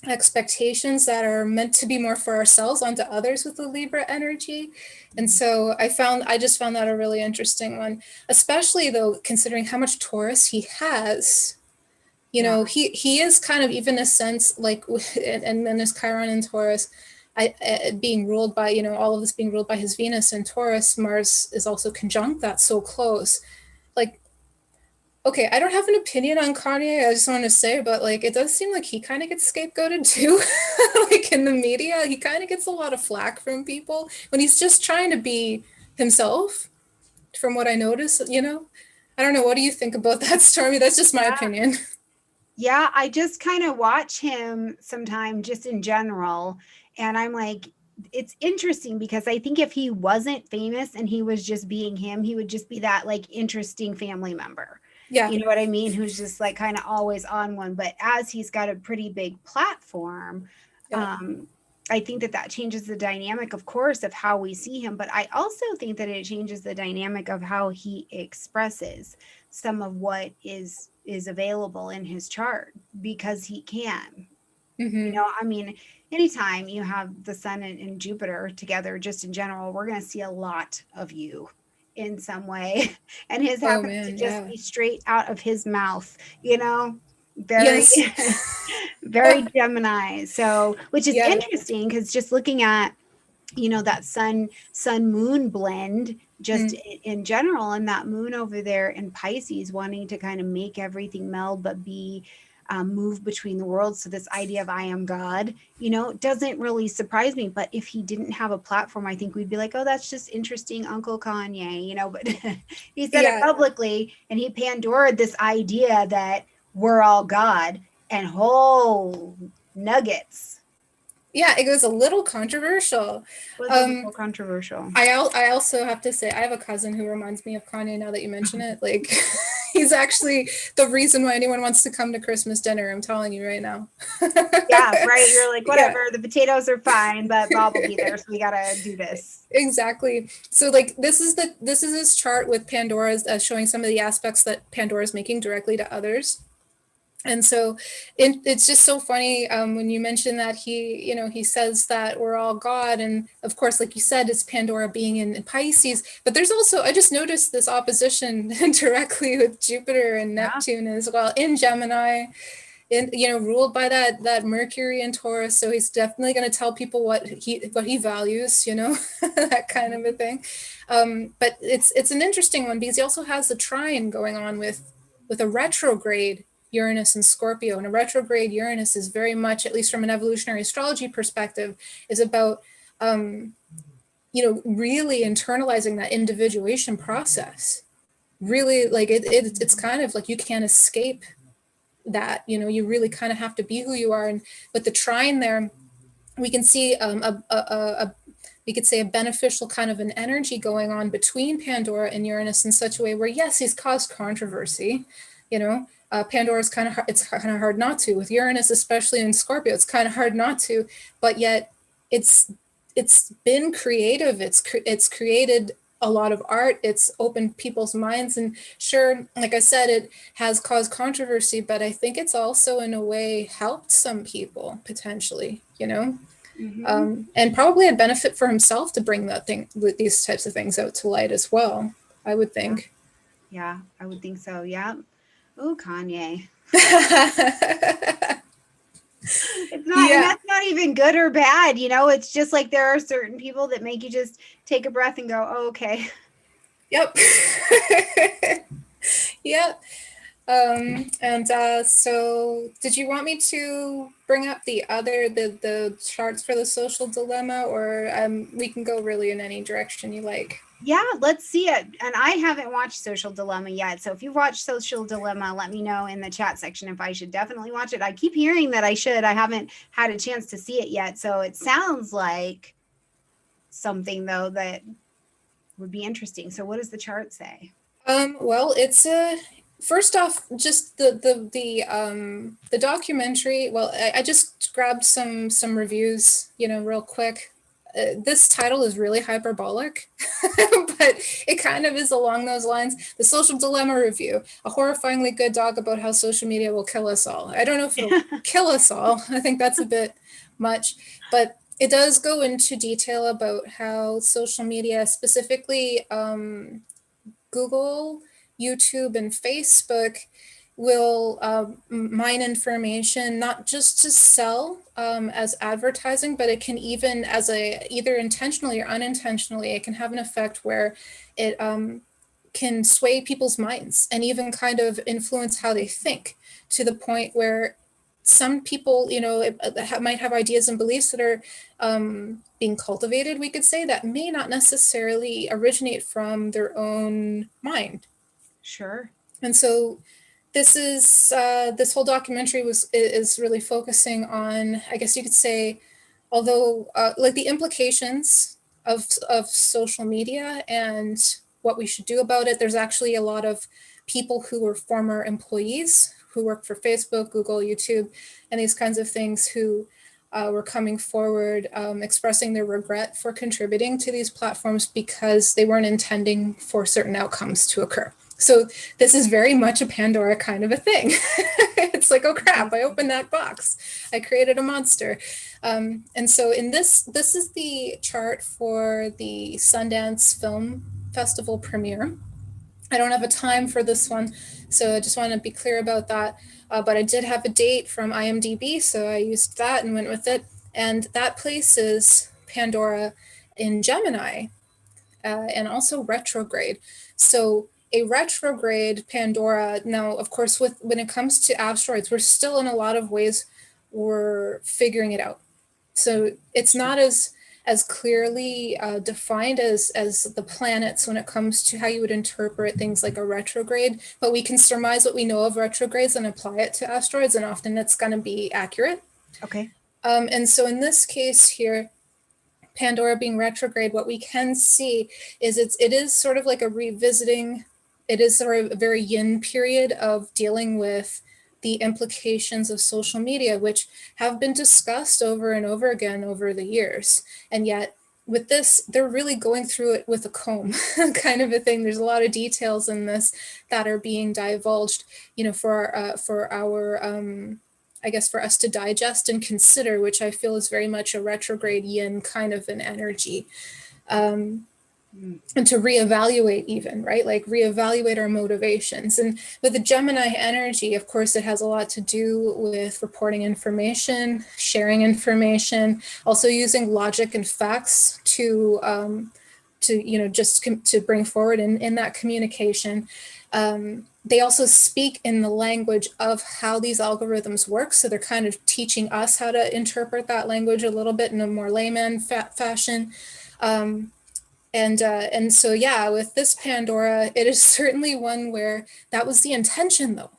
[SPEAKER 2] expectations that are meant to be more for ourselves onto others with the Libra energy. And so I just found that a really interesting one, especially though, considering how much Taurus he has. He is kind of, even a sense like, and then his Chiron in Taurus, being ruled by, all of this being ruled by his Venus in Taurus. Mars is also conjunct that so close. Like, okay, I don't have an opinion on Kanye, I just want to say, but like, it does seem like he kind of gets scapegoated too. Like in the media, he kind of gets a lot of flack from people when he's just trying to be himself, from what I notice, I don't know. What do you think about that, Stormie? That's just my opinion.
[SPEAKER 1] Yeah, I just kind of watch him sometime just in general. And I'm like, it's interesting because I think if he wasn't famous and he was just being him, he would just be that like interesting family member.
[SPEAKER 2] Yeah.
[SPEAKER 1] You know what I mean? Who's just like kind of always on one. But as he's got a pretty big platform, I think that changes the dynamic, of course, of how we see him. But I also think that it changes the dynamic of how he expresses some of what is available in his chart because he can. I mean, anytime you have the sun and Jupiter together, just in general, we're going to see a lot of you in some way. And his happens to just be straight out of his mouth, very, very Gemini. So, which is interesting because just looking at, that sun moon blend just in general, and that moon over there in Pisces wanting to kind of make everything meld but be move between the worlds. So this idea of I am God, doesn't really surprise me. But if he didn't have a platform, I think we'd be like, oh, that's just interesting, Uncle Kanye, but he said it publicly, and he Pandoraed this idea that we're all God, and whole nuggets.
[SPEAKER 2] Yeah, it was a little controversial. I also have to say, I have a cousin who reminds me of Kanye now that you mention it. Like, he's actually the reason why anyone wants to come to Christmas dinner. I'm telling you right now.
[SPEAKER 1] Yeah, right. You're like, whatever, the potatoes are fine, but Bob will be there, so we gotta do this.
[SPEAKER 2] Exactly. So like, this is his chart with Pandora showing some of the aspects that Pandora is making directly to others. And so it's just so funny when you mention that he says that we're all God. And of course, like you said, it's Pandora being in Pisces. But there's also, I just noticed this opposition directly with Jupiter and Neptune as well in Gemini, ruled by that Mercury in Taurus. So he's definitely going to tell people what he values, that kind of a thing. But it's an interesting one because he also has the trine going on with a retrograde Uranus and Scorpio. And a retrograde Uranus is very much, at least from an evolutionary astrology perspective, is about, really internalizing that individuation process. Really, like it's kind of like you can't escape that, you really kind of have to be who you are. And with the trine there, we can see we could say a beneficial kind of an energy going on between Pandora and Uranus in such a way where, yes, he's caused controversy. you know. Pandora's kind of hard, it's kind of hard not to. With Uranus, especially in Scorpio, it's kind of hard not to. But yet, it's been creative. It's created a lot of art. It's opened people's minds, and sure, like I said, it has caused controversy. But I think it's also, in a way, helped some people potentially. You know. And probably a benefit for himself to bring these types of things out to light as well, I would think.
[SPEAKER 1] Yeah, I would think so. Yeah. Oh, Kanye. It's not, and that's not even good or bad, you know. It's just like there are certain people that make you just take a breath and go, oh, okay.
[SPEAKER 2] Yep. Yeah. So did you want me to bring up the charts for the social dilemma, or we can go really in any direction you like?
[SPEAKER 1] Yeah, let's see it. And I haven't watched Social Dilemma yet. So if you've watched Social Dilemma, let me know in the chat section if I should definitely watch it. I keep hearing that I should. I haven't had a chance to see it yet. So it sounds like something, though, that would be interesting. So what does the chart say?
[SPEAKER 2] Well, it's first off, just the documentary. Well, I just grabbed some reviews, you know, real quick. This title is really hyperbolic, but it kind of is along those lines. The Social Dilemma Review, a horrifyingly good dog about how social media will kill us all. I don't know if it'll kill us all. I think that's a bit much, but it does go into detail about how social media, specifically Google, YouTube, and Facebook, will mine information not just to sell as advertising, but it can even, as either intentionally or unintentionally, it can have an effect where it can sway people's minds and even kind of influence how they think, to the point where some people, you know, might have ideas and beliefs that are being cultivated, we could say, that may not necessarily originate from their own mind.
[SPEAKER 1] Sure.
[SPEAKER 2] And so this whole documentary is really focusing on, I guess you could say, although like the implications of social media and what we should do about it. There's actually a lot of people who were former employees who work for Facebook, Google, YouTube, and these kinds of things, who were coming forward expressing their regret for contributing to these platforms because they weren't intending for certain outcomes to occur. So this is very much a Pandora kind of a thing. It's like, oh crap, I opened that box. I created a monster. And so in this is the chart for the Sundance Film Festival premiere. I don't have a time for this one, so I just want to be clear about that. But I did have a date from IMDb, so I used that and went with it. And that places Pandora in Gemini and also retrograde. So a retrograde Pandora, now, of course, when it comes to asteroids, we're still in a lot of ways, we're figuring it out. So it's not as clearly defined as the planets when it comes to how you would interpret things like a retrograde, but we can surmise what we know of retrogrades and apply it to asteroids, and often it's going to be accurate.
[SPEAKER 1] Okay.
[SPEAKER 2] And so in this case here, Pandora being retrograde, what we can see is it is sort of like a revisiting. It is sort of a very yin period of dealing with the implications of social media, which have been discussed over and over again over the years. And yet with this, they're really going through it with a comb kind of a thing. There's a lot of details in this that are being divulged, you know, for our I guess for us to digest and consider, which I feel is very much a retrograde yin kind of an energy. And to reevaluate even, right? Like reevaluate our motivations. And with the Gemini energy, of course, it has a lot to do with reporting information, sharing information, also using logic and facts to you know, just to bring forward in that communication. They also speak in the language of how these algorithms work. So they're kind of teaching us how to interpret that language a little bit in a more layman fashion. And so, yeah, with this Pandora, it is certainly one where that was the intention, though.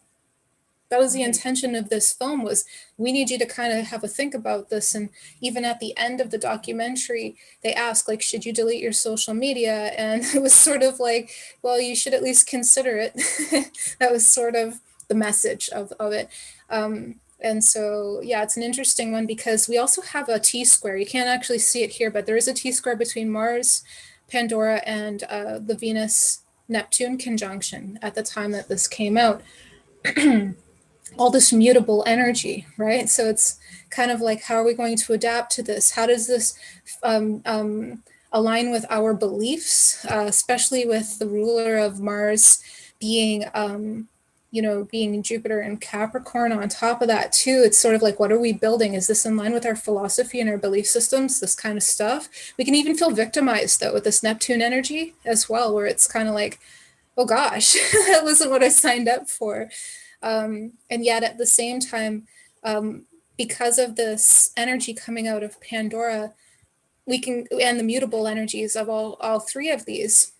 [SPEAKER 2] That was the intention of this film, was we need you to kind of have a think about this. And even at the end of the documentary, they ask, like, should you delete your social media? And it was sort of like, well, you should at least consider it. That was sort of the message of it. And so, yeah, it's an interesting one because we also have a T-square. You can't actually see it here, but there is a T-square between Mars, Pandora, and the Venus-Neptune conjunction at the time that this came out. All this mutable energy, right? So it's kind of like, how are we going to adapt to this? How does this align with our beliefs, especially with the ruler of Mars being being Jupiter and Capricorn on top of that too? It's sort of like, what are we building? Is this in line with our philosophy and our belief systems, this kind of stuff? We can even feel victimized though with this Neptune energy as well, where it's kind of like, oh gosh, that wasn't what I signed up for. And yet at the same time, because of this energy coming out of Pandora, we can, and the mutable energies of all three of these,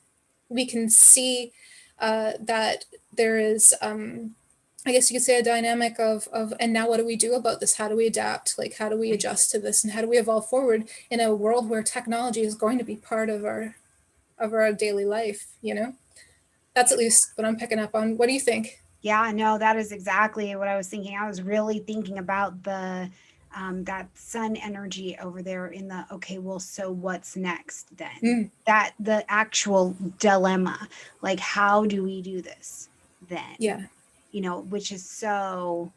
[SPEAKER 2] we can see that there is, I guess you could say, a dynamic of, and now what do we do about this? How do we adapt? Like, how do we adjust to this? And how do we evolve forward in a world where technology is going to be part of our daily life, you know? That's at least what I'm picking up on. What do you think?
[SPEAKER 1] Yeah, no, that is exactly what I was thinking. I was really thinking about the that sun energy over there in the, okay, well, so what's next then? That the actual dilemma, like, how do we do this then?
[SPEAKER 2] Yeah.
[SPEAKER 1] You know, which is so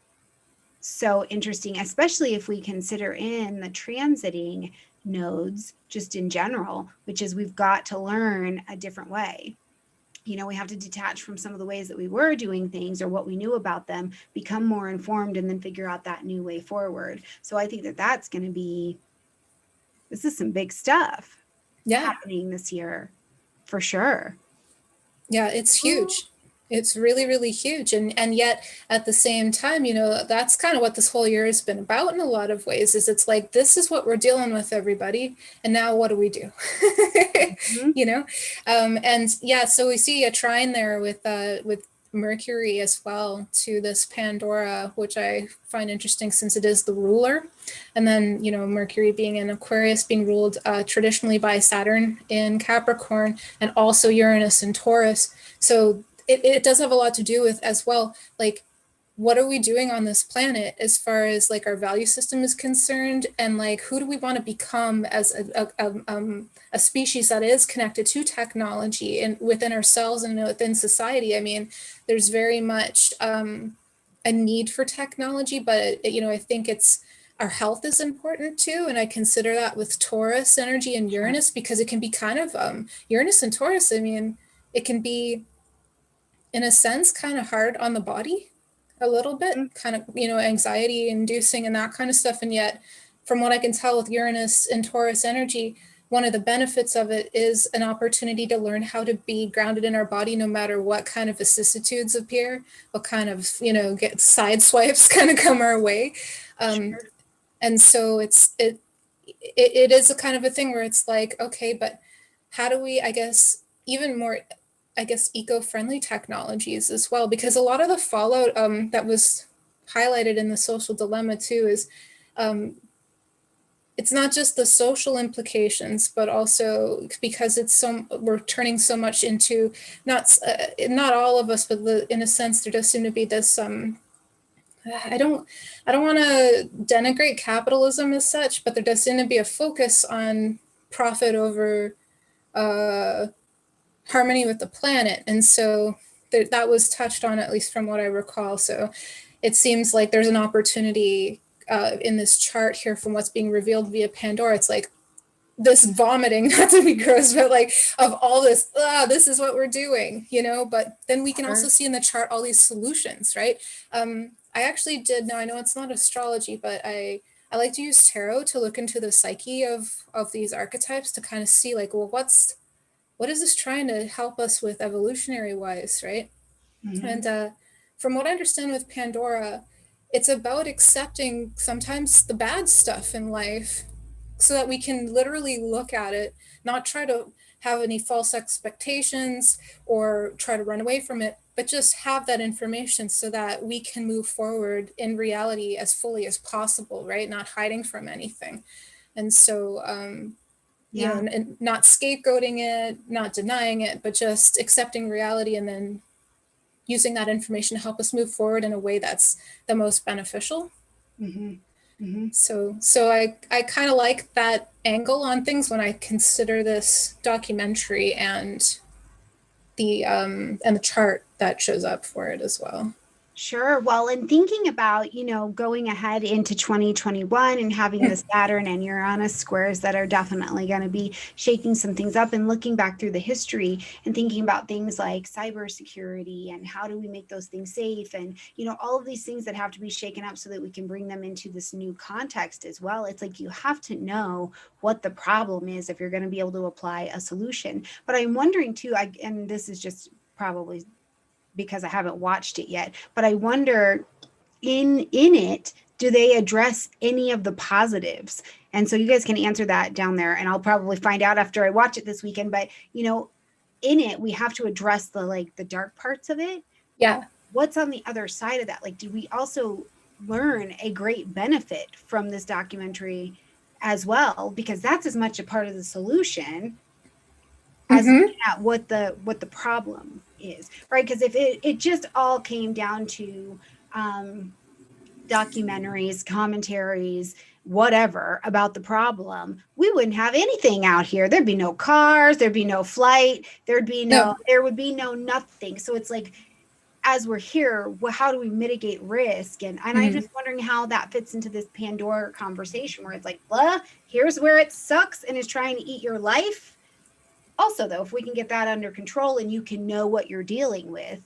[SPEAKER 1] interesting, especially if we consider in the transiting nodes just in general, which is we've got to learn a different way. You know, we have to detach from some of the ways that we were doing things or what we knew about them, become more informed, and then figure out that new way forward. So I think that that's going to be, this is some big stuff happening this year for sure.
[SPEAKER 2] Yeah, it's huge. It's really, really huge. And yet at the same time, you know, that's kind of what this whole year has been about in a lot of ways, is it's like, this is what we're dealing with, everybody. And now what do we do? You know? And yeah, so we see a trine there with Mercury as well to this Pandora, which I find interesting since it is the ruler. And then, you know, Mercury being in Aquarius, being ruled traditionally by Saturn in Capricorn, and also Uranus in Taurus. So it does have a lot to do with as well, like, what are we doing on this planet as far as like our value system is concerned, and like, who do we want to become as a species that is connected to technology and within ourselves and within society. I mean, there's very much a need for technology, but you know, I think it's, our health is important too, and I consider that with Taurus energy and Uranus, because it can be kind of Uranus and Taurus, I mean, it can be in a sense kind of hard on the body a little bit, kind of, you know, anxiety inducing and that kind of stuff. And yet, from what I can tell with Uranus and Taurus energy, one of the benefits of it is an opportunity to learn how to be grounded in our body, no matter what kind of vicissitudes appear, what kind of, you know, get side swipes kind of come our way. And so it is a kind of a thing where it's like, okay, but how do we, I guess, even more, I guess, eco-friendly technologies as well? Because a lot of the fallout that was highlighted in the social dilemma too is it's not just the social implications, but also because it's so, we're turning so much into, not all of us, but in a sense, there does seem to be this I don't want to denigrate capitalism as such, but there does seem to be a focus on profit over harmony with the planet. And so that was touched on, at least from what I recall. So it seems like there's an opportunity in this chart here from what's being revealed via Pandora. It's like this vomiting, not to be gross, but like, of all this, this is what we're doing, you know. But then we can also see in the chart all these solutions, right? I actually did, now I know it's not astrology, but I like to use tarot to look into the psyche of these archetypes to kind of see like, well, what is this trying to help us with evolutionary wise, right? And from what I understand with Pandora, it's about accepting sometimes the bad stuff in life so that we can literally look at it, not try to have any false expectations or try to run away from it, but just have that information so that we can move forward in reality as fully as possible, right? Not hiding from anything. And so, you know, and not scapegoating it, not denying it, but just accepting reality and then using that information to help us move forward in a way that's the most beneficial.
[SPEAKER 1] Mm-hmm. Mm-hmm.
[SPEAKER 2] So I kind of like that angle on things when I consider this documentary and the chart that shows up for it as well.
[SPEAKER 1] Sure. Well, in thinking about, going ahead into 2021 and having the Saturn and Uranus squares that are definitely going to be shaking some things up, and looking back through the history and thinking about things like cybersecurity and how do we make those things safe, and, all of these things that have to be shaken up so that we can bring them into this new context as well. It's like you have to know what the problem is if you're going to be able to apply a solution. But I'm wondering too, and this is just probably because I haven't watched it yet, but I wonder, in it, do they address any of the positives? And so you guys can answer that down there, and I'll probably find out after I watch it this weekend. But in it, we have to address the dark parts of it.
[SPEAKER 2] Yeah.
[SPEAKER 1] What's on the other side of that? Like, do we also learn a great benefit from this documentary as well? Because that's as much a part of the solution as looking at what the problem is, right? Because if it just all came down to documentaries, commentaries, whatever about the problem, we wouldn't have anything out here. There'd be no cars, there'd be no flight, there would be no nothing. So it's like, as we're here, how do we mitigate risk? And I'm just wondering how that fits into this Pandora conversation, where it's like, blah, here's where it sucks and is trying to eat your life. Also, though, if we can get that under control and you can know what you're dealing with,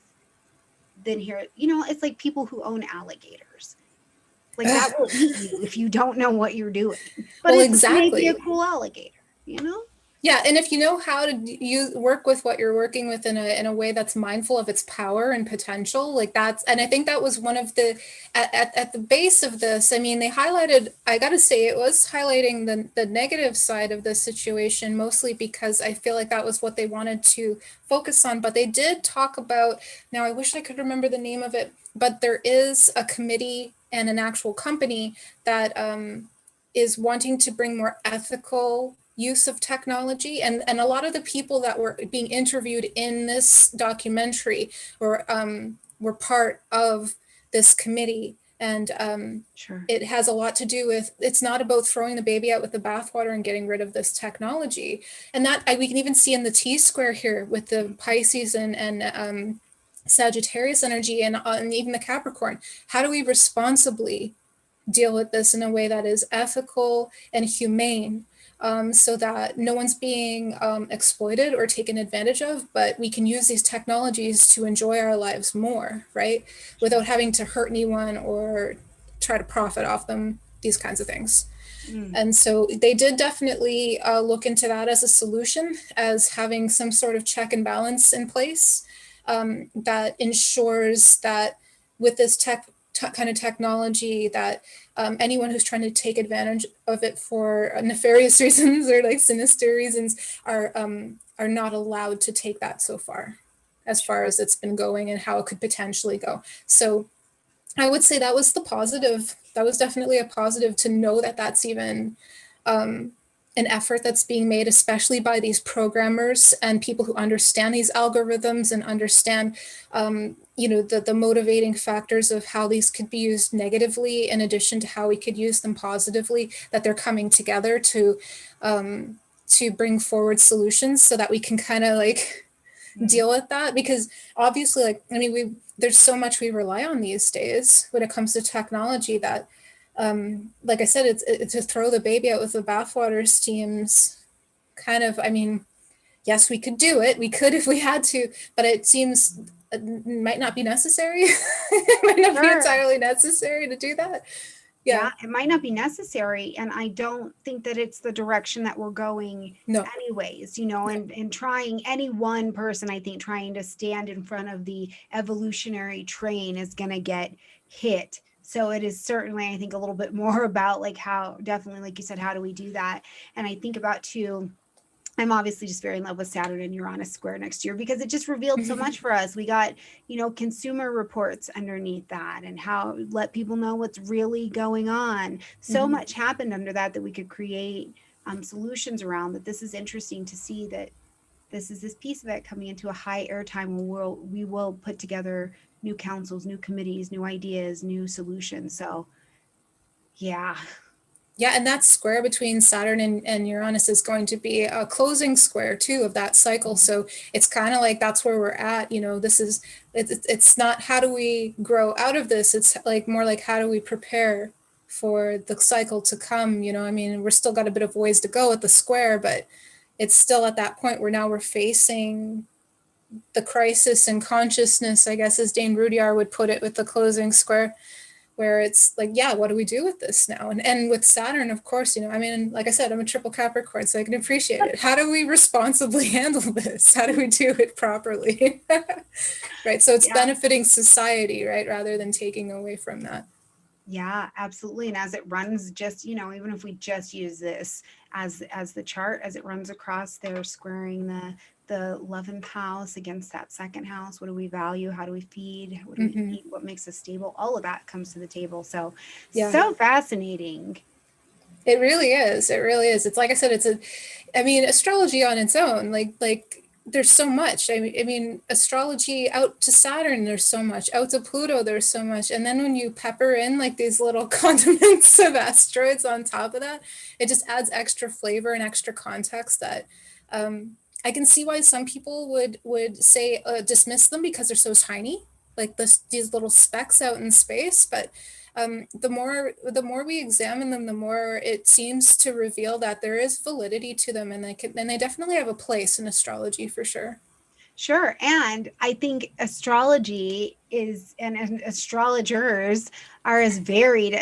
[SPEAKER 1] then here, it's like people who own alligators. Like, that will eat you if you don't know what you're doing. But
[SPEAKER 2] well,
[SPEAKER 1] it's
[SPEAKER 2] exactly.
[SPEAKER 1] maybe a cool alligator,
[SPEAKER 2] Yeah, and if you know how to work with what you're working with in a way that's mindful of its power and potential, like that's, and I think that was one of the at the base of this. I mean, they highlighted, I got to say, it was highlighting the negative side of the situation, mostly because I feel like that was what they wanted to focus on. But they did talk about, now I wish I could remember the name of it, but there is a committee and an actual company that is wanting to bring more ethical use of technology, and a lot of the people that were being interviewed in this documentary were part of this committee. And
[SPEAKER 1] Sure.
[SPEAKER 2] It has a lot to do with, it's not about throwing the baby out with the bathwater and getting rid of this technology. And that we can even see in the T-square here with the Pisces and Sagittarius energy, and even the Capricorn. How do we responsibly deal with this in a way that is ethical and humane, so that no one's being exploited or taken advantage of, but we can use these technologies to enjoy our lives more, right? Without having to hurt anyone or try to profit off them, these kinds of things. And so they did definitely look into that as a solution, as having some sort of check and balance in place that ensures that with this kind of technology, that anyone who's trying to take advantage of it for nefarious reasons or like sinister reasons are not allowed to take that so far as it's been going and how it could potentially go. So I would say that was the positive. That was definitely a positive, to know that that's even an effort that's being made, especially by these programmers and people who understand these algorithms and understand the motivating factors of how these could be used negatively in addition to how we could use them positively, that they're coming together to bring forward solutions so that we can kind of like deal with that. Because obviously, like, I mean, there's so much we rely on these days when it comes to technology that like I said, it's to throw the baby out with the bathwater seems kind of, I mean, yes, we could do it. We could if we had to, but it seems it might not be necessary. It might not be entirely necessary to do that.
[SPEAKER 1] Yeah, it might not be necessary. And I don't think that it's the direction that we're going anyways, and trying, any one person, I think, trying to stand in front of the evolutionary train is going to get hit. So it is certainly, I think, a little bit more about like how, definitely, like you said, how do we do that? And I think about too, I'm obviously just very in love with Saturn and Uranus square next year, because it just revealed so much for us. We got, consumer reports underneath that, and how let people know what's really going on. So much happened under that we could create solutions around that. This is interesting to see that this is this piece of it coming into a high airtime where we will put together new councils, new committees, new ideas, new solutions. So yeah.
[SPEAKER 2] Yeah, and that square between Saturn and Uranus is going to be a closing square too of that cycle. So it's kind of like that's where we're at. This is it's not how do we grow out of this. It's like more like how do we prepare for the cycle to come. I mean, we're still got a bit of ways to go at the square, but it's still at that point where now we're facing the crisis in consciousness, I guess, as Dane Rudyard would put it, with the closing square, where it's like, yeah, what do we do with this now? And with Saturn, of course, I mean, like I said, I'm a triple Capricorn, so I can appreciate it. How do we responsibly handle this? How do we do it properly? Right. So it's benefiting society, right, rather than taking away from that.
[SPEAKER 1] Yeah, absolutely. And as it runs, just, even if we just use this as the chart, as it runs across there, squaring the 11th house against that second house. What do we value? How do we feed? What do we eat? What makes us stable? All of that comes to the table. So, so fascinating.
[SPEAKER 2] It really is. It really is. It's like I said, astrology on its own, like there's so much. I mean, astrology out to Saturn, there's so much. Out to Pluto, there's so much. And then when you pepper in like these little condiments of asteroids on top of that, it just adds extra flavor and extra context that I can see why some people would say dismiss them because they're so tiny, like these little specks out in space. But the more we examine them, the more it seems to reveal that there is validity to them, and they definitely have a place in astrology for sure.
[SPEAKER 1] Sure. And I think astrology is, and astrologers are as varied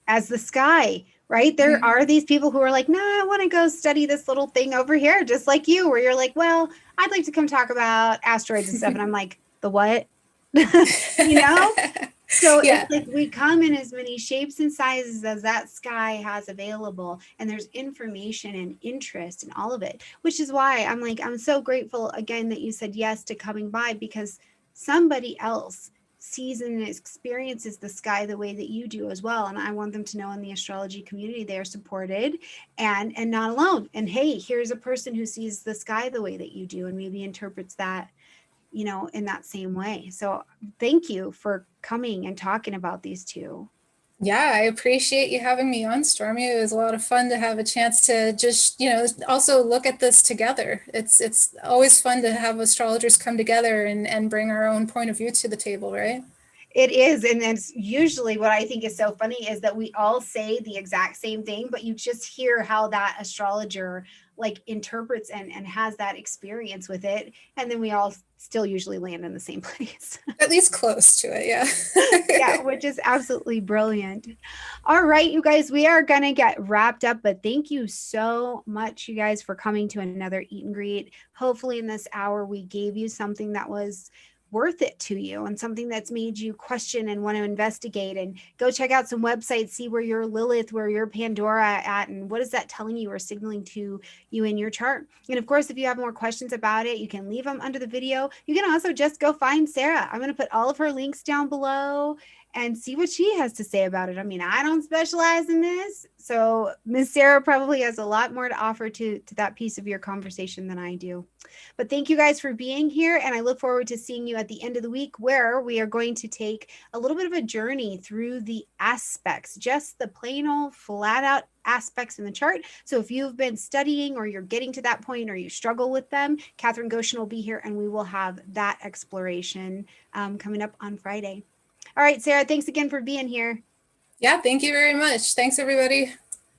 [SPEAKER 1] as the sky, right? There are these people who are like, no, I want to go study this little thing over here, just like you, where you're like, well, I'd like to come talk about asteroids and stuff. And I'm like, the what? So it's like we come in as many shapes and sizes as that sky has available, and there's information and interest in all of it, which is why I'm so grateful again that you said yes to coming by, because somebody else sees and experiences the sky the way that you do as well. And I want them to know in the astrology community they're supported and not alone. And hey, here's a person who sees the sky the way that you do and maybe interprets that in that same way. So thank you for coming and talking about these two.
[SPEAKER 2] Yeah, I appreciate you having me on, Stormie. It was a lot of fun to have a chance to just, also look at this together. It's always fun to have astrologers come together and bring our own point of view to the table, right?
[SPEAKER 1] It is. And it's usually what I think is so funny is that we all say the exact same thing, but you just hear how that astrologer like interprets and has that experience with it. And then we all still usually land in the same place.
[SPEAKER 2] At least close to it. Yeah.
[SPEAKER 1] Yeah, which is absolutely brilliant. All right, you guys, we are going to get wrapped up, but thank you so much, you guys, for coming to another Eat and Greet. Hopefully in this hour, we gave you something that was worth it to you and something that's made you question and want to investigate and go check out some websites, see where your Lilith, where your Pandora at, and what is that telling you or signaling to you in your chart. And of course, if you have more questions about it, you can leave them under the video. You can also just go find Sarah. I'm going to put all of her links down below and see what she has to say about it. I mean, I don't specialize in this, so Miss Sarah probably has a lot more to offer to that piece of your conversation than I do. But thank you guys for being here, and I look forward to seeing you at the end of the week, where we are going to take a little bit of a journey through the aspects, just the plain old flat out aspects in the chart. So if you've been studying or you're getting to that point or you struggle with them, Catherine Goshen will be here and we will have that exploration coming up on Friday. All right, Sarah, thanks again for being here.
[SPEAKER 2] Yeah, thank you very much. Thanks, everybody.